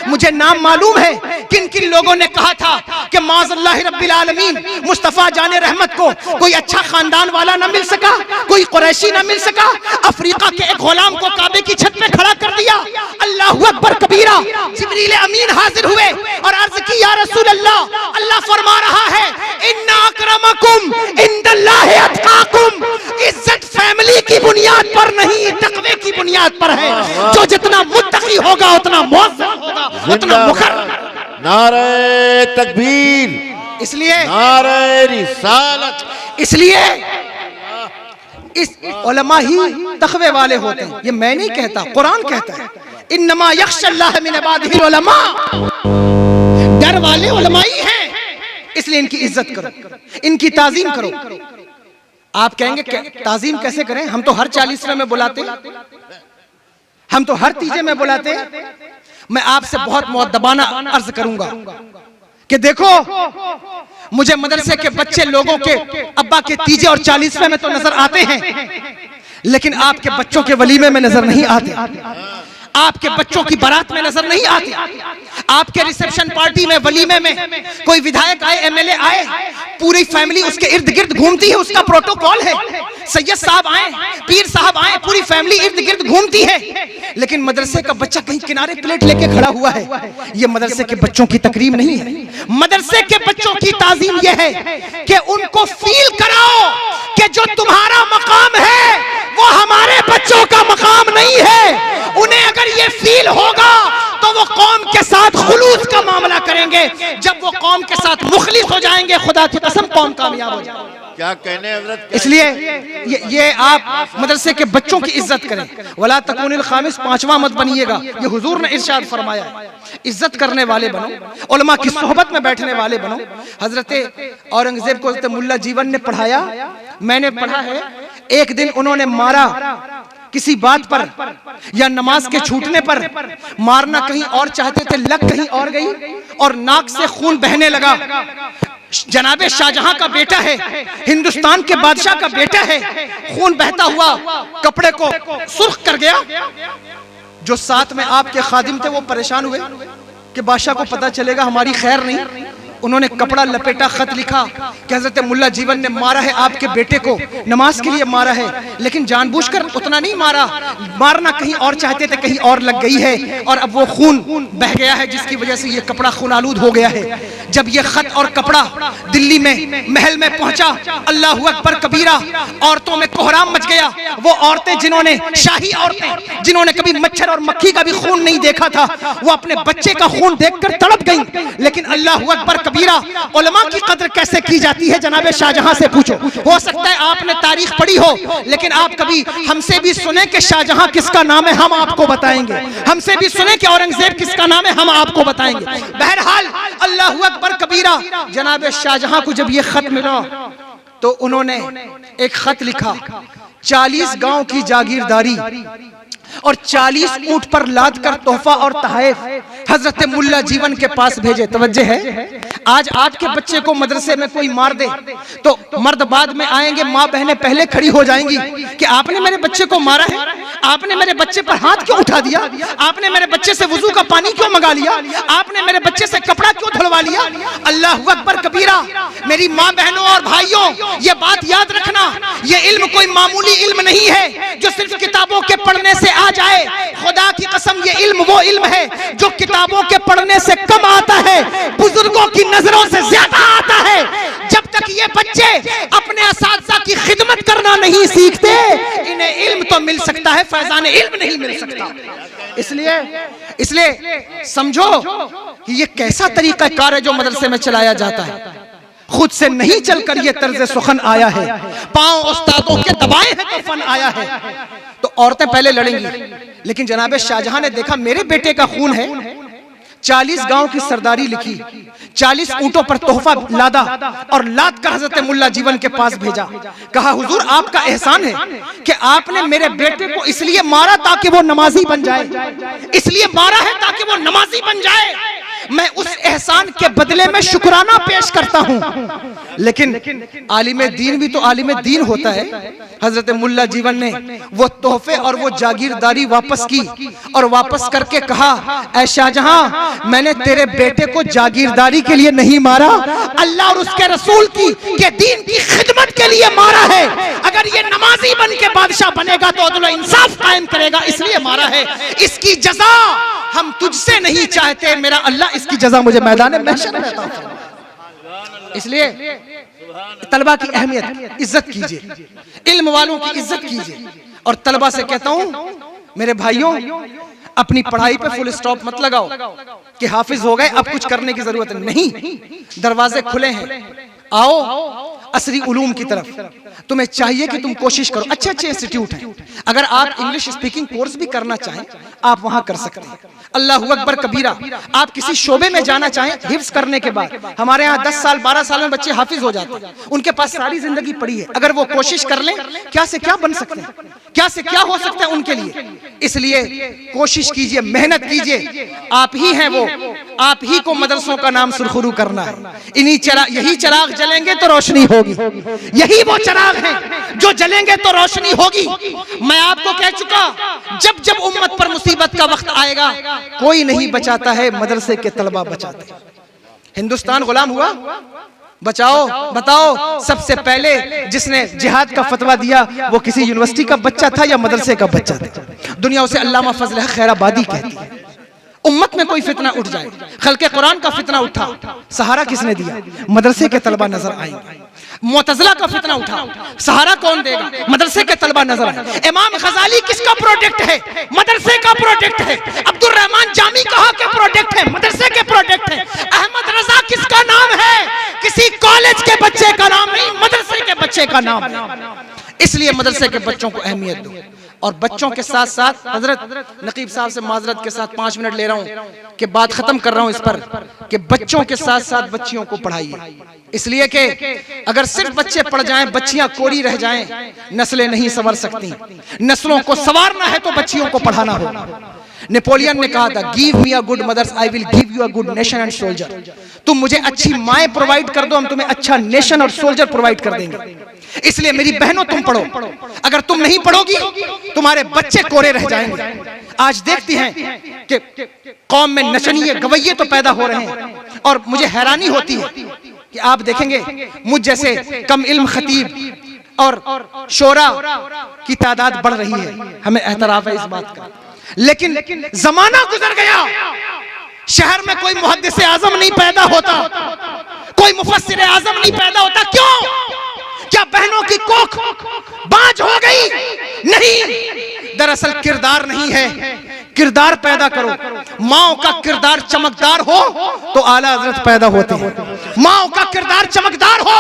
मुझे नाम मालूम है किन किन लोगों ने कहा था कि माज़अल्लाह रब्बिल आलमीन मुस्तफा जाने रहमत को कोई अच्छा खानदान वाला ना मिल सका, कोई कुरैशी ना मिल सका, अफ्रीका के एक गुलाम को काबे की छत पे खड़ा कर दिया। अल्लाह अकबर कबीरा। जिब्रील अमीन हाजिर हुए और अर्ज की या रसूल अल्लाह, अल्लाह फरमा रहा है इन्ना अकरमकुम इंदल्लाहि अतकाकुम। इज्जत फैमिली की बुनियाद पर नहीं, तकवे की बुनियाद पर है। जो जितना मुत्तकी होगा उतना मुअज़्ज़ज़ होगा, उतना मुकर्रम। नारे तकबीर, इसलिए नारे रिसालत, इसलिए इस उलमा ही तकवे वाले होते हैं। ये मैं नहीं कहता, कुरान कहता है इन्नमा यख्शल्लाह मिन इबादिहिल उलमा। डर वाले उलमा ही हैं, इसलिए इनकी इज्जत करो, इनकी ताजीम करो। आप कहेंगे ताजीम कैसे करें? हम तो हर 40वें में बुलाते, हम तो हर तीजे में बुलाते। मैं आपसे बहुत मुअद्दबाना अर्ज करूंगा कि देखो, मुझे मदरसे के बच्चे लोगों के अब्बा के तीजे और 40वें में तो नजर आते हैं, लेकिन आपके बच्चों के वलीमे में नजर नहीं आते, आपके बच्चों की बारात में नजर नहीं आती, आपके रिसेप्शन पार्टी में, वलीमे में कोई विधायक आए, एमएलए आए, पूरी फैमिली उसके इर्द गिर्द घूमती है, उसका प्रोटोकॉल है। सैयद साहब आए, पीर साहब आए, पूरी फैमिली इर्द गिर्द घूमती है। लेकिन मदरसे का बच्चा कहीं किनारे प्लेट लेके खड़ा हुआ है। ये मदरसे के बच्चों की तकरीम नहीं है। मदरसे के बच्चों की ताजीम यह है कि उनको फील कराओ कि जो तुम्हारा मकाम है वो हमारे बच्चों का मकाम नहीं है। उन्हें अगर ये फील होगा तो वो कौम के साथ खुलूस का मामला करेंगे। जब वो कौम के साथ मुखलिस हो जाएंगे, खुदा की कसम कौम कामयाब हो जाएगी। क्या कहने हजरत? इसलिए ये आप मदरसे के बच्चों की इज्जत करें। वला तकूनिल खामिस, 5वां मत बनिएगा। ये हुजूर ने इरशाद फरमाया, इज्जत करने वाले बनो, उलमा की सोहबत में बैठने वाले बनो। हजरत औरंगजेब को हजरत मुल्ला जीवन ने पढ़ाया, मैंने पढ़ा है। एक दिन उन्होंने मारा किसी बात पर या नमाज के छूटने पर, मारना कहीं और चाहते थे, लग कहीं और गई और नाक से खून बहने लगा। जनाबे शाहजहां का बेटा है, हिंदुस्तान के बादशाह का बेटा है, खून बहता हुआ कपड़े को सुर्ख कर गया। जो साथ में आपके खादिम थे वो परेशान हुए कि बादशाह को पता चलेगा हमारी खैर नहीं। उन्होंने कपड़ा लपेटा, खत लिखा कि हजरत मुल्ला जीवन ने मारा है आपके बेटे को, नमाज के लिए मारा है, लेकिन जानबूझकर उतना नहीं मारा, मारना कहीं और चाहते थे, कहीं और लग गई है और अब वो खून बह गया है जिसकी वजह से ये कपड़ा खूनालूद हो गया है। जब ये खत और कपड़ा दिल्ली में महल में पहुंचा, अल्लाह अकबर कबीरा, औरतों में कोहराम मच गया। वो औरतें जिन्होंने, शाही औरतें जिन्होंने कभी मच्छर और मक्खी का भी खून नहीं देखा था, वो अपने बच्चे का खून देखकर तड़प गई। लेकिन अल्लाह अकबर कबीरा, उलमा की कदर कैसे की जाती है जनाबे शाहजहां से पूछो। हो सकता है आपने तारीख पढ़ी हो, लेकिन आप कभी हमसे भी सुने कि शाहजहां किसका नाम है, हम आपको बताएंगे। हमसे भी सुने कि औरंगजेब किसका नाम है, हम आपको बताएंगे। बहरहाल अल्लाह अकबर कबीरा, जनाबे शाहजहां को जब ये खत मिला तो उन्होंने एक खत लिखा, 40 गांव की जागीरदारी और 40 ऊंट पर लाद कर तोहफा और तहफ हजरत मुल्ला जीवन के पास भेजे। तवज्जो है, आज आपके बच्चे को मदरसे में कोई मार दे तो मर्द बाद में आएंगे, माँ बहनें पहले खड़ी हो जाएंगी कि आपने मेरे बच्चे को मारा है, आपने मेरे बच्चे पर हाथ क्यों उठा दिया, आपने मेरे बच्चे से वुजू का पानी क्यों मंगा लिया, आपने मेरे बच्चे से कपड़ा क्यों धुलवा लिया। अल्लाहु अकबर कबीरा। मेरी माँ बहनों और भाइयों, ये बात याद रखना, ये इल्म कोई मामूली इल्म नहीं है जो सिर्फ किताबों के पढ़ने से आ जाए। खुदा की कसम, ये इल्म वो इल्म है जो किताबों के पढ़ने से कम आता है, बुजुर्गों की नजरों से ज्यादा आता है। जब तक ये बच्चे अपने असातिज़ा की खिदमत करना नहीं सीखते, इन्हें इल्म तो मिल सकता है, फैजान इल्म नहीं मिल सकता। इसलिए समझो कि ये कैसा तरीका कार है जो मदरसे में चलाया जाता है। खुद से नहीं चलकर ये तर्ज सुखन आया है, पांव उस्तादों के दबाए हैं तो फन आया है। तो औरतें पहले लड़ेंगी, लेकिन जनाब शाहजहां ने देखा मेरे बेटे का खून है, 40 गांव की सरदारी लिखी, 40 ऊंटों पर तोहफा लादा और लाद कर हजरत मुल्ला जीवन के पास भेजा। कहा हुजूर आपका एहसान है कि आपने मेरे बेटे को इसलिए मारा ताकि वो नमाजी बन जाए, इसलिए मारा है ताकि वो नमाजी बन जाए। मैं उस एहसान के बदले में शुक्राना पेश करता हूं। लेकिन आलिम दीन भी तो आलिम दीन होता है। हजरत मुल्ला जीवन ने वो तोहफे और वो जागीरदारी वापस की और वापस करके कहा, ऐ शाहजहां, मैंने तेरे बेटे को जागीरदारी के लिए नहीं मारा, अल्लाह और उसके रसूल के दीन की खिदमत के लिए मारा है। अगर ये नमाजी बन के बादशाह बनेगा तो अदल इंसाफ कायम करेगा, इसलिए मारा है। इसकी जजा हम तुझसे नहीं चाहते मेरा अल्लाह, इसकी जजा मुझे मैदान महशर में अता फरमा। इसलिए तलबा की अहमियत, इज्जत कीजिए, इल्म वालों की इज्जत कीजिए। और तलबा से कहता हूं, मेरे भाइयों, अपनी पढ़ाई पे फुल स्टॉप मत लगाओ कि हाफिज हो गए अब कुछ करने की जरूरत नहीं। दरवाजे खुले हैं, आओ असरी उलूम की तरफ। तुम्हें चाहिए कि तुम कोशिश करो, अच्छे अच्छे इंस्टीट्यूट हैं, अगर आप इंग्लिश स्पीकिंग कोर्स भी करना चाहें आप वहां कर सकते हैं। अल्लाहु अकबर कबीरा। आप किसी शोबे में जाना चाहें, हिफ्ज करने के बाद, हमारे यहाँ 10 साल 12 साल में बच्चे हाफिज हो जाते हैं, उनके पास सारी जिंदगी पड़ी है। अगर वो कोशिश कर लें, क्या से क्या बन सकते हैं, क्या से क्या हो सकता है उनके लिए। इसलिए कोशिश कीजिए, मेहनत कीजिए। आप ही हैं वो, आप ही को मदरसों का नाम सुरखरू करना है। यही चिराग जलेंगे तो रोशनी होगी, यही वो चिराग हैं जो जलेंगे तो रोशनी होगी। मैं आपको कह चुका, जब जब उम्मत पर मुसीबत का वक्त आएगा, कोई नहीं बचाता है, मदरसे के तलबा बचाते हैं। हिंदुस्तान गुलाम हुआ, बचाओ, बताओ सबसे पहले जिसने जिहाद का फतवा दिया वो किसी यूनिवर्सिटी का बच्चा था या मदरसे का बच्चा था। दुनिया उसे अल्लामा फजल खैराबादी कहती है। उम्मत में कोई फितना उठ जाए, खल्के कुरान का फितना उठा, सहारा किसने दिया? मदरसे के तलबा नजर आएंगे। मुअतज़िला का फितना उठा, सहारा कौन देगा? मदरसे के तलबा नजर आए। इमाम गजाली किसका प्रोडक्ट है? मदरसे का प्रोडक्ट है। अब्दुल रहमान जामी कहाँ के प्रोडक्ट है? मदरसे के प्रोडक्ट है। अहमद रजा किसका नाम है? किसी कॉलेज के बच्चे का नाम नहीं, मदरसे के बच्चे का नाम है। इसलिए मदरसे के बच्चों को अहमियत दो। और बच्चों के साथ साथ हजरत नकीब साहब से माजरत के साथ 5 मिनट ले रहा हूं कि बात खत्म कर रहा हूं इस पर कि बच्चों के साथ साथ बच्चियों को पढ़ाइए। इसलिए कि अगर सिर्फ बच्चे पढ़ जाएं, बच्चियां कोरी रह जाएं, नस्लें नहीं संवर सकती। नस्लों को संवारना है तो बच्चियों को पढ़ाना होगा। नेपोलियन ने कहा था, give me a good mothers, I will give you a good nation and soldier. तुम मुझे अच्छी माएं प्रोवाइड कर दो, हम तुम्हें अच्छा नेशन और सोल्जर प्रोवाइड कर देंगे। इसलिए मेरी बहनों, तुम पढ़ो। अगर तुम नहीं पढ़ोगी तुम्हारे बच्चे कोरे रह जाएंगे। आज देखती हैं कि कौम में नचनिए गवैये तो पैदा हो रहे हैं और मुझे हैरानी होती है कि आप देखेंगे मुझ जैसे कम इल्म खतीब और शोरा की तादाद बढ़ रही है। हमें एहतराफ है इस बात का, लेकिन जमाना गुजर गया, शहर में कोई मुहद्दिस आजम नहीं पैदा होता, कोई मुफस्सिर आजम नहीं पैदा होता। क्यों? क्या बहनों की कोख बांझ हो गई? नहीं, दरअसल किरदार नहीं है, किरदार पैदा करो। माओ का किरदार चमकदार हो तो आला हजरत पैदा होते हैं। माओ का किरदार चमकदार हो,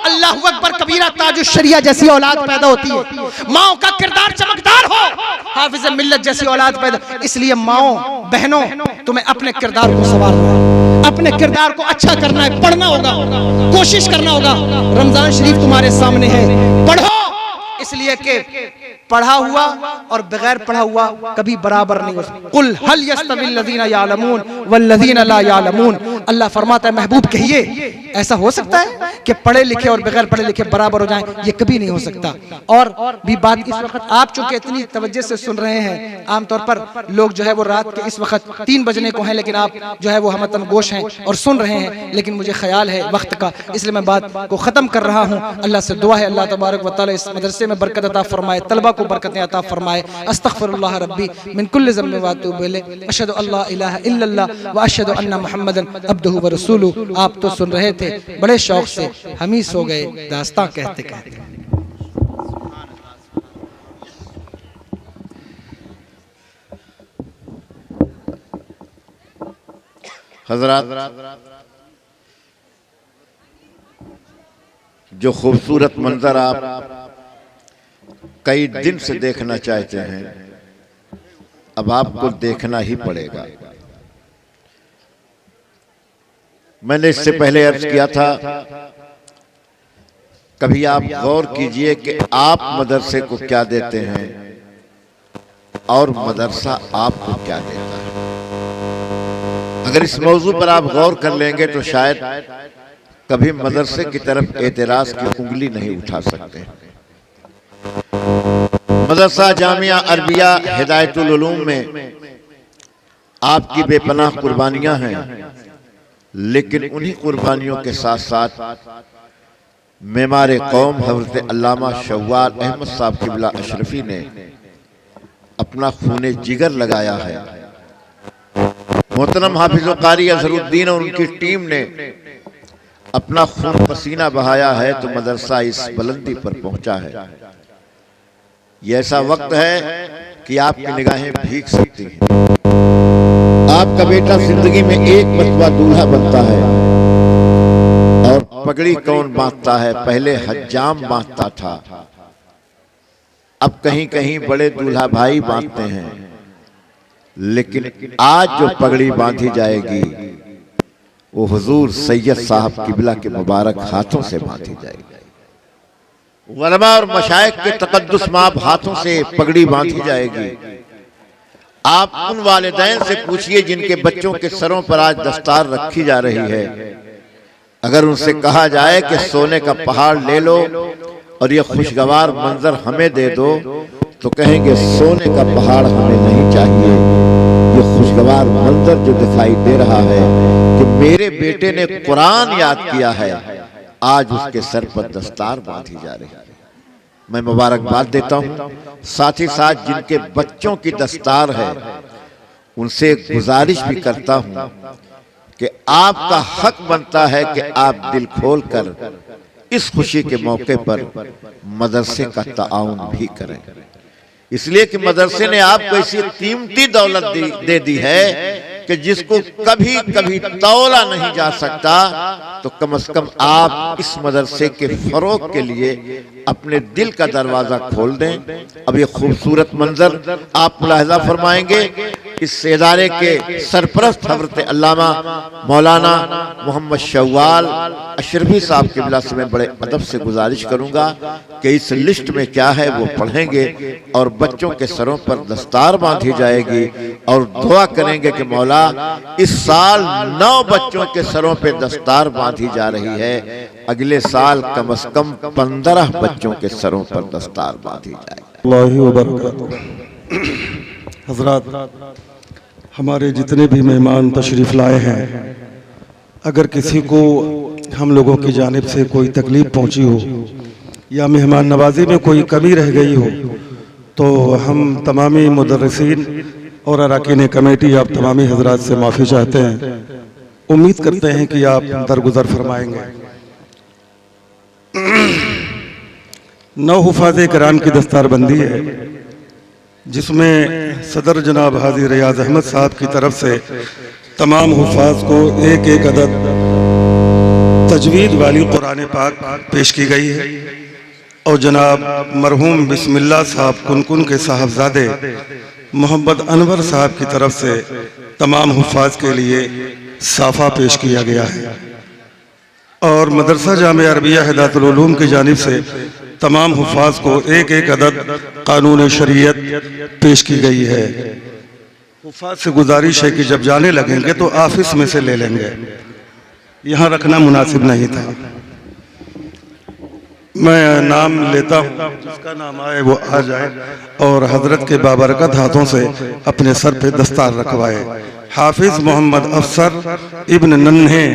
अल्लाहु अकबर कबीरा, ताजुश शरिया जैसी औलाद पैदा होती है। माओ का किरदार चमकदार हो, हाफिज मिल्लत जैसी औलाद पैदा। इसलिए माओ, बहनों, तुम्हें अपने किरदार को संवारना है, अपने किरदार को अच्छा करना है, पढ़ना होगा, कोशिश करना होगा। रमजान शरीफ तुम्हारे सामने है, पढ़ो। इसलिए कि पढ़ा हुआ और बगैर पढ़ा हुआ कभी बराबर नहीं हो सकता। कुल हल यस्तविल लज़ीना यालमून वल्लज़ीना ला यालमून। अल्लाह फरमाता है महबूब कहिए, ऐसा हो सकता है कि पढ़े लिखे और बगैर पढ़े लिखे बराबर हो जाएं? ये कभी नहीं हो सकता। और भी बात इस वक्त आप चूंकि इतनी तवज्जो से सुन रहे हैं, आमतौर पर लोग जो है वो रात के इस वक्त 3 बजने को हैं, लेकिन आप जो है वो हमतन गोश हैं और सुन रहे हैं, लेकिन मुझे ख्याल है वक्त का, इसलिए मैं बात को ख़त्म कर रहा हूँ। अल्लाह से दुआ है अल्लाह तबारक व तआला इस मदरसे में बरकत अता फरमाए, तलबा को बरकतें अता फरमाए। अस्तगफिरुल्लाह रब्बी मिन कुल्लि ज़म्बिन व अतूबु इलैह, अशहदु अल्ला इलाहा इल्लल्लाह व अशहदु अन्ना मुहम्मदन अब्दुहु व रसूलुहु। आप तो सुन रहे थे बड़े शौक से, हम ही सो गए दास्तां कहते कहते। हजरात, जो खूबसूरत मंजर आप कई दिन से देखना चाहते हैं, अब आपको देखना ही पड़ेगा। मैंने इससे पहले अर्ज किया था, कभी आप गौर कीजिए कि आप मदरसे को क्या देते हैं और मदरसा आपको क्या देता है। अगर इस मौजू पर आप गौर कर लेंगे तो शायद कभी मदरसे की तरफ एतराज की उंगली नहीं उठा सकते। मदरसा जामिया अरबिया हिदायतुल उलूम में आपकी बेपनाह कुर्बानियां हैं, लेकिन उन्हीं कुर्बानियों के साथ साथ मेमारे कौम हज़रत अल्लामा शव्वाल अहमद साहब क़िबला अशरफी ने अपना खूने जिगर लगाया है। मोहतरम हाफिज़ कारी अज़हरुद्दीन और उनकी टीम ने अपना खून पसीना बहाया है तो मदरसा इस बुलंदी पर पहुंचा है। ये ऐसा वक्त है कि आपकी निगाहें भीग सकती हैं। आपका बेटा जिंदगी में एक मरतबा दूल्हा बनता है और पगड़ी कौन बांधता है? पहले हज्जाम बांधता था, अब कहीं कहीं बड़े दूल्हा भाई बांधते हैं, लेकिन आज जो पगड़ी बांधी जाएगी वो हुजूर सैयद साहब क़िबला के मुबारक हाथों से बांधी जाएगी। उलमा और मशाइख के तक़द्दुस माब हाथों से पगड़ी बांधी जाएगी। आप उन वालिदैन से पूछिए जिनके बच्चों के सरों पर आज दस्तार रखी जा रही है, अगर उनसे कहा जाए कि सोने का पहाड़ ले लो और ये खुशगवार मंजर हमें दे दो, तो कहेंगे सोने का पहाड़ हमें नहीं चाहिए। ये खुशगवार मंजर जो दिखाई दे रहा है कि मेरे बेटे ने कुरान याद किया है, आज उसके सर पर दस्तार बांधी जा रही है। मैं मुबारकबाद देता हूं, साथ ही साथ जिनके बच्चों की दस्तार है उनसे एक गुजारिश भी करता हूं कि आपका हक बनता है कि आप दिल खोल कर इस खुशी के मौके पर मदरसे का ताउन भी करें, इसलिए कि मदरसे ने आपको ऐसी कीमती दौलत दे दी है कि जिसको कभी कभी तौला नहीं जा सकता। तो कम से कम आप इस मदरसे के फरोग के लिए अपने दिल का दरवाजा खोल दें। अब ये खूबसूरत मंजर आप मुलाहिजा फरमाएंगे, इस इदारे के सरपरस्त हज़रत अल्लामा मौलाना मोहम्मद शव्वाल अशरफी साहब क़िबला से मैं बड़े अदब से गुजारिश करूंगा कि इस लिस्ट में क्या है वो पढ़ेंगे और बच्चों के सरों पर दस्तार बांधी जाएगी और दुआ करेंगे कि मौला इस साल 9 बच्चों के सरों पे दस्तार बांधी जा रही है, अगले साल कम से कम 15 बच्चों के सरों पर दस्तार बांधी जाए। हजरात, हमारे जितने भी मेहमान तशरीफ़ लाए हैं, अगर किसी को हम लोगों की जानिब से कोई तकलीफ़ पहुंची हो या मेहमान नवाजी में कोई कमी रह गई हो, तो हम तमामी मुदर्रिसीन और अरकान कमेटी आप तमामी हजरात से माफ़ी चाहते हैं। उम्मीद करते हैं कि आप दरगुजर फरमाएंगे। 9 हुफ़ाज़े कराम की दस्तारबंदी है, जिसमें सदर जनाब हाजी रियाज अहमद साहब की तरफ से तमाम हुफ़ाज़ को एक एक अदद तजवीद वाली कुरान पाक पेश की गई है और जनाब मरहूम बिस्मिल्लाह साहब कुनकुन के साहबजादे मोहम्मद अनवर साहब की तरफ से तमाम हुफ़ाज़ के लिए साफ़ा पेश किया गया है और मदरसा जामिया अरबिया हिदायतुल उलूम की जानिब से तमाम हुफ़ाज़ को एक एक अदद कानून शरीयत पेश की गई है। हुफ़ाज़ से गुजारिश है कि जब जाने लगेंगे तो ऑफिस में से ले लेंगे, यहाँ रखना मुनासिब नहीं था। मैं नाम लेता हूँ, जिसका नाम आए वो आ जाए और हजरत के बाबरकत हाथों से अपने सर पे दस्तार रखवाए। हाफिज मोहम्मद अफसर इब्न नन्हे,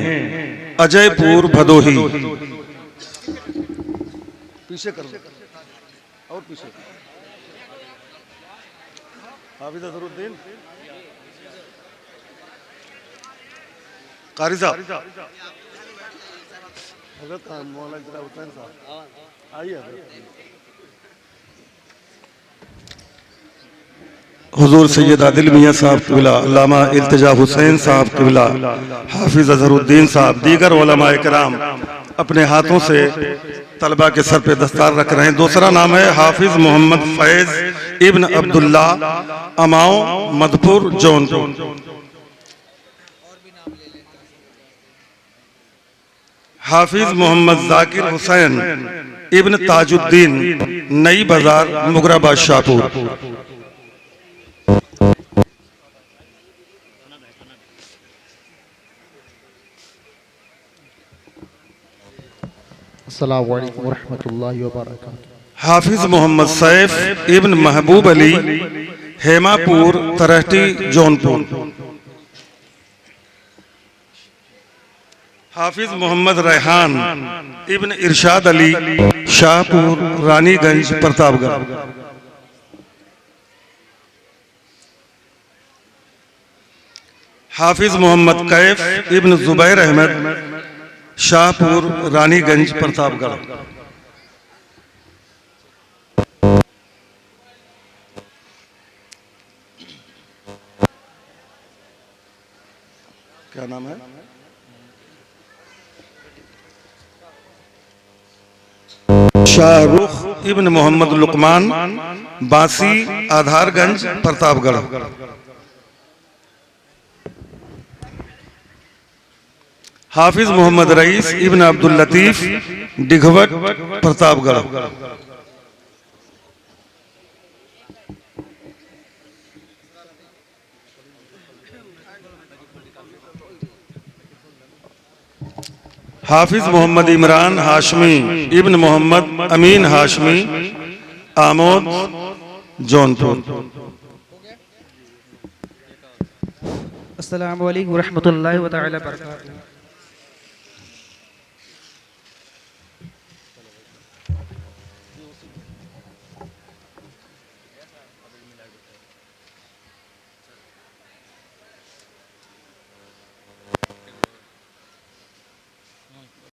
अजयपुर भदोही। पीछे कर और पीछे। हाफिज अजहरुद्दीन कारी साहब, हजरत मौलाना जनाब हुसैन साहब आइए। हुजूर सैयद आदिल मियाँ साहब क़िबला, अल्लामा इल्तिजा हुसैन साहब क़िबला, हाफिज अजहरुद्दीन साहब, दीगर उलमाए किराम अपने हाथों से तलबा के सर पे दस्तार रख रहे हैं। दूसरा नाम है हाफिज मोहम्मद फैज इब्न अब्दुल्ला, अमाओ मधुपुर जौनपुर। हाफिज मोहम्मद जाकिर हुसैन इब्न ताजुद्दीन, नई बाजार, मुगराबाद, शाहपुर। अस्सलामु अलैकुम वरहमतुल्लाहि वबरकातुहू। हाफिज मोहम्मद सैफ इब्न महबूब अली, हेमापुर, तरहटी, जौनपुर। हाफिज मोहम्मद रेहान इब्न इरशाद अली, शाहपुर, रानीगंज, प्रतापगढ़। हाफिज मोहम्मद कैफ इब्न जुबैर अहमद, शाहपुर, रानीगंज, प्रतापगढ़। क्या नाम है? शाहरुख इब्न मोहम्मद लुकमान, बासी, आधारगंज, प्रतापगढ़। हाफिज मोहम्मद रईस इब्न अब्दुल लतीफ, डिघवट, प्रतापगढ़। हाफिज मोहम्मद इमरान हाशमी इब्न मोहम्मद अमीन हाशमी, आमोद, जौनपुर। अस्सलामु अलैकुम वरहमतुल्लाहि व तआला बरकातुहू।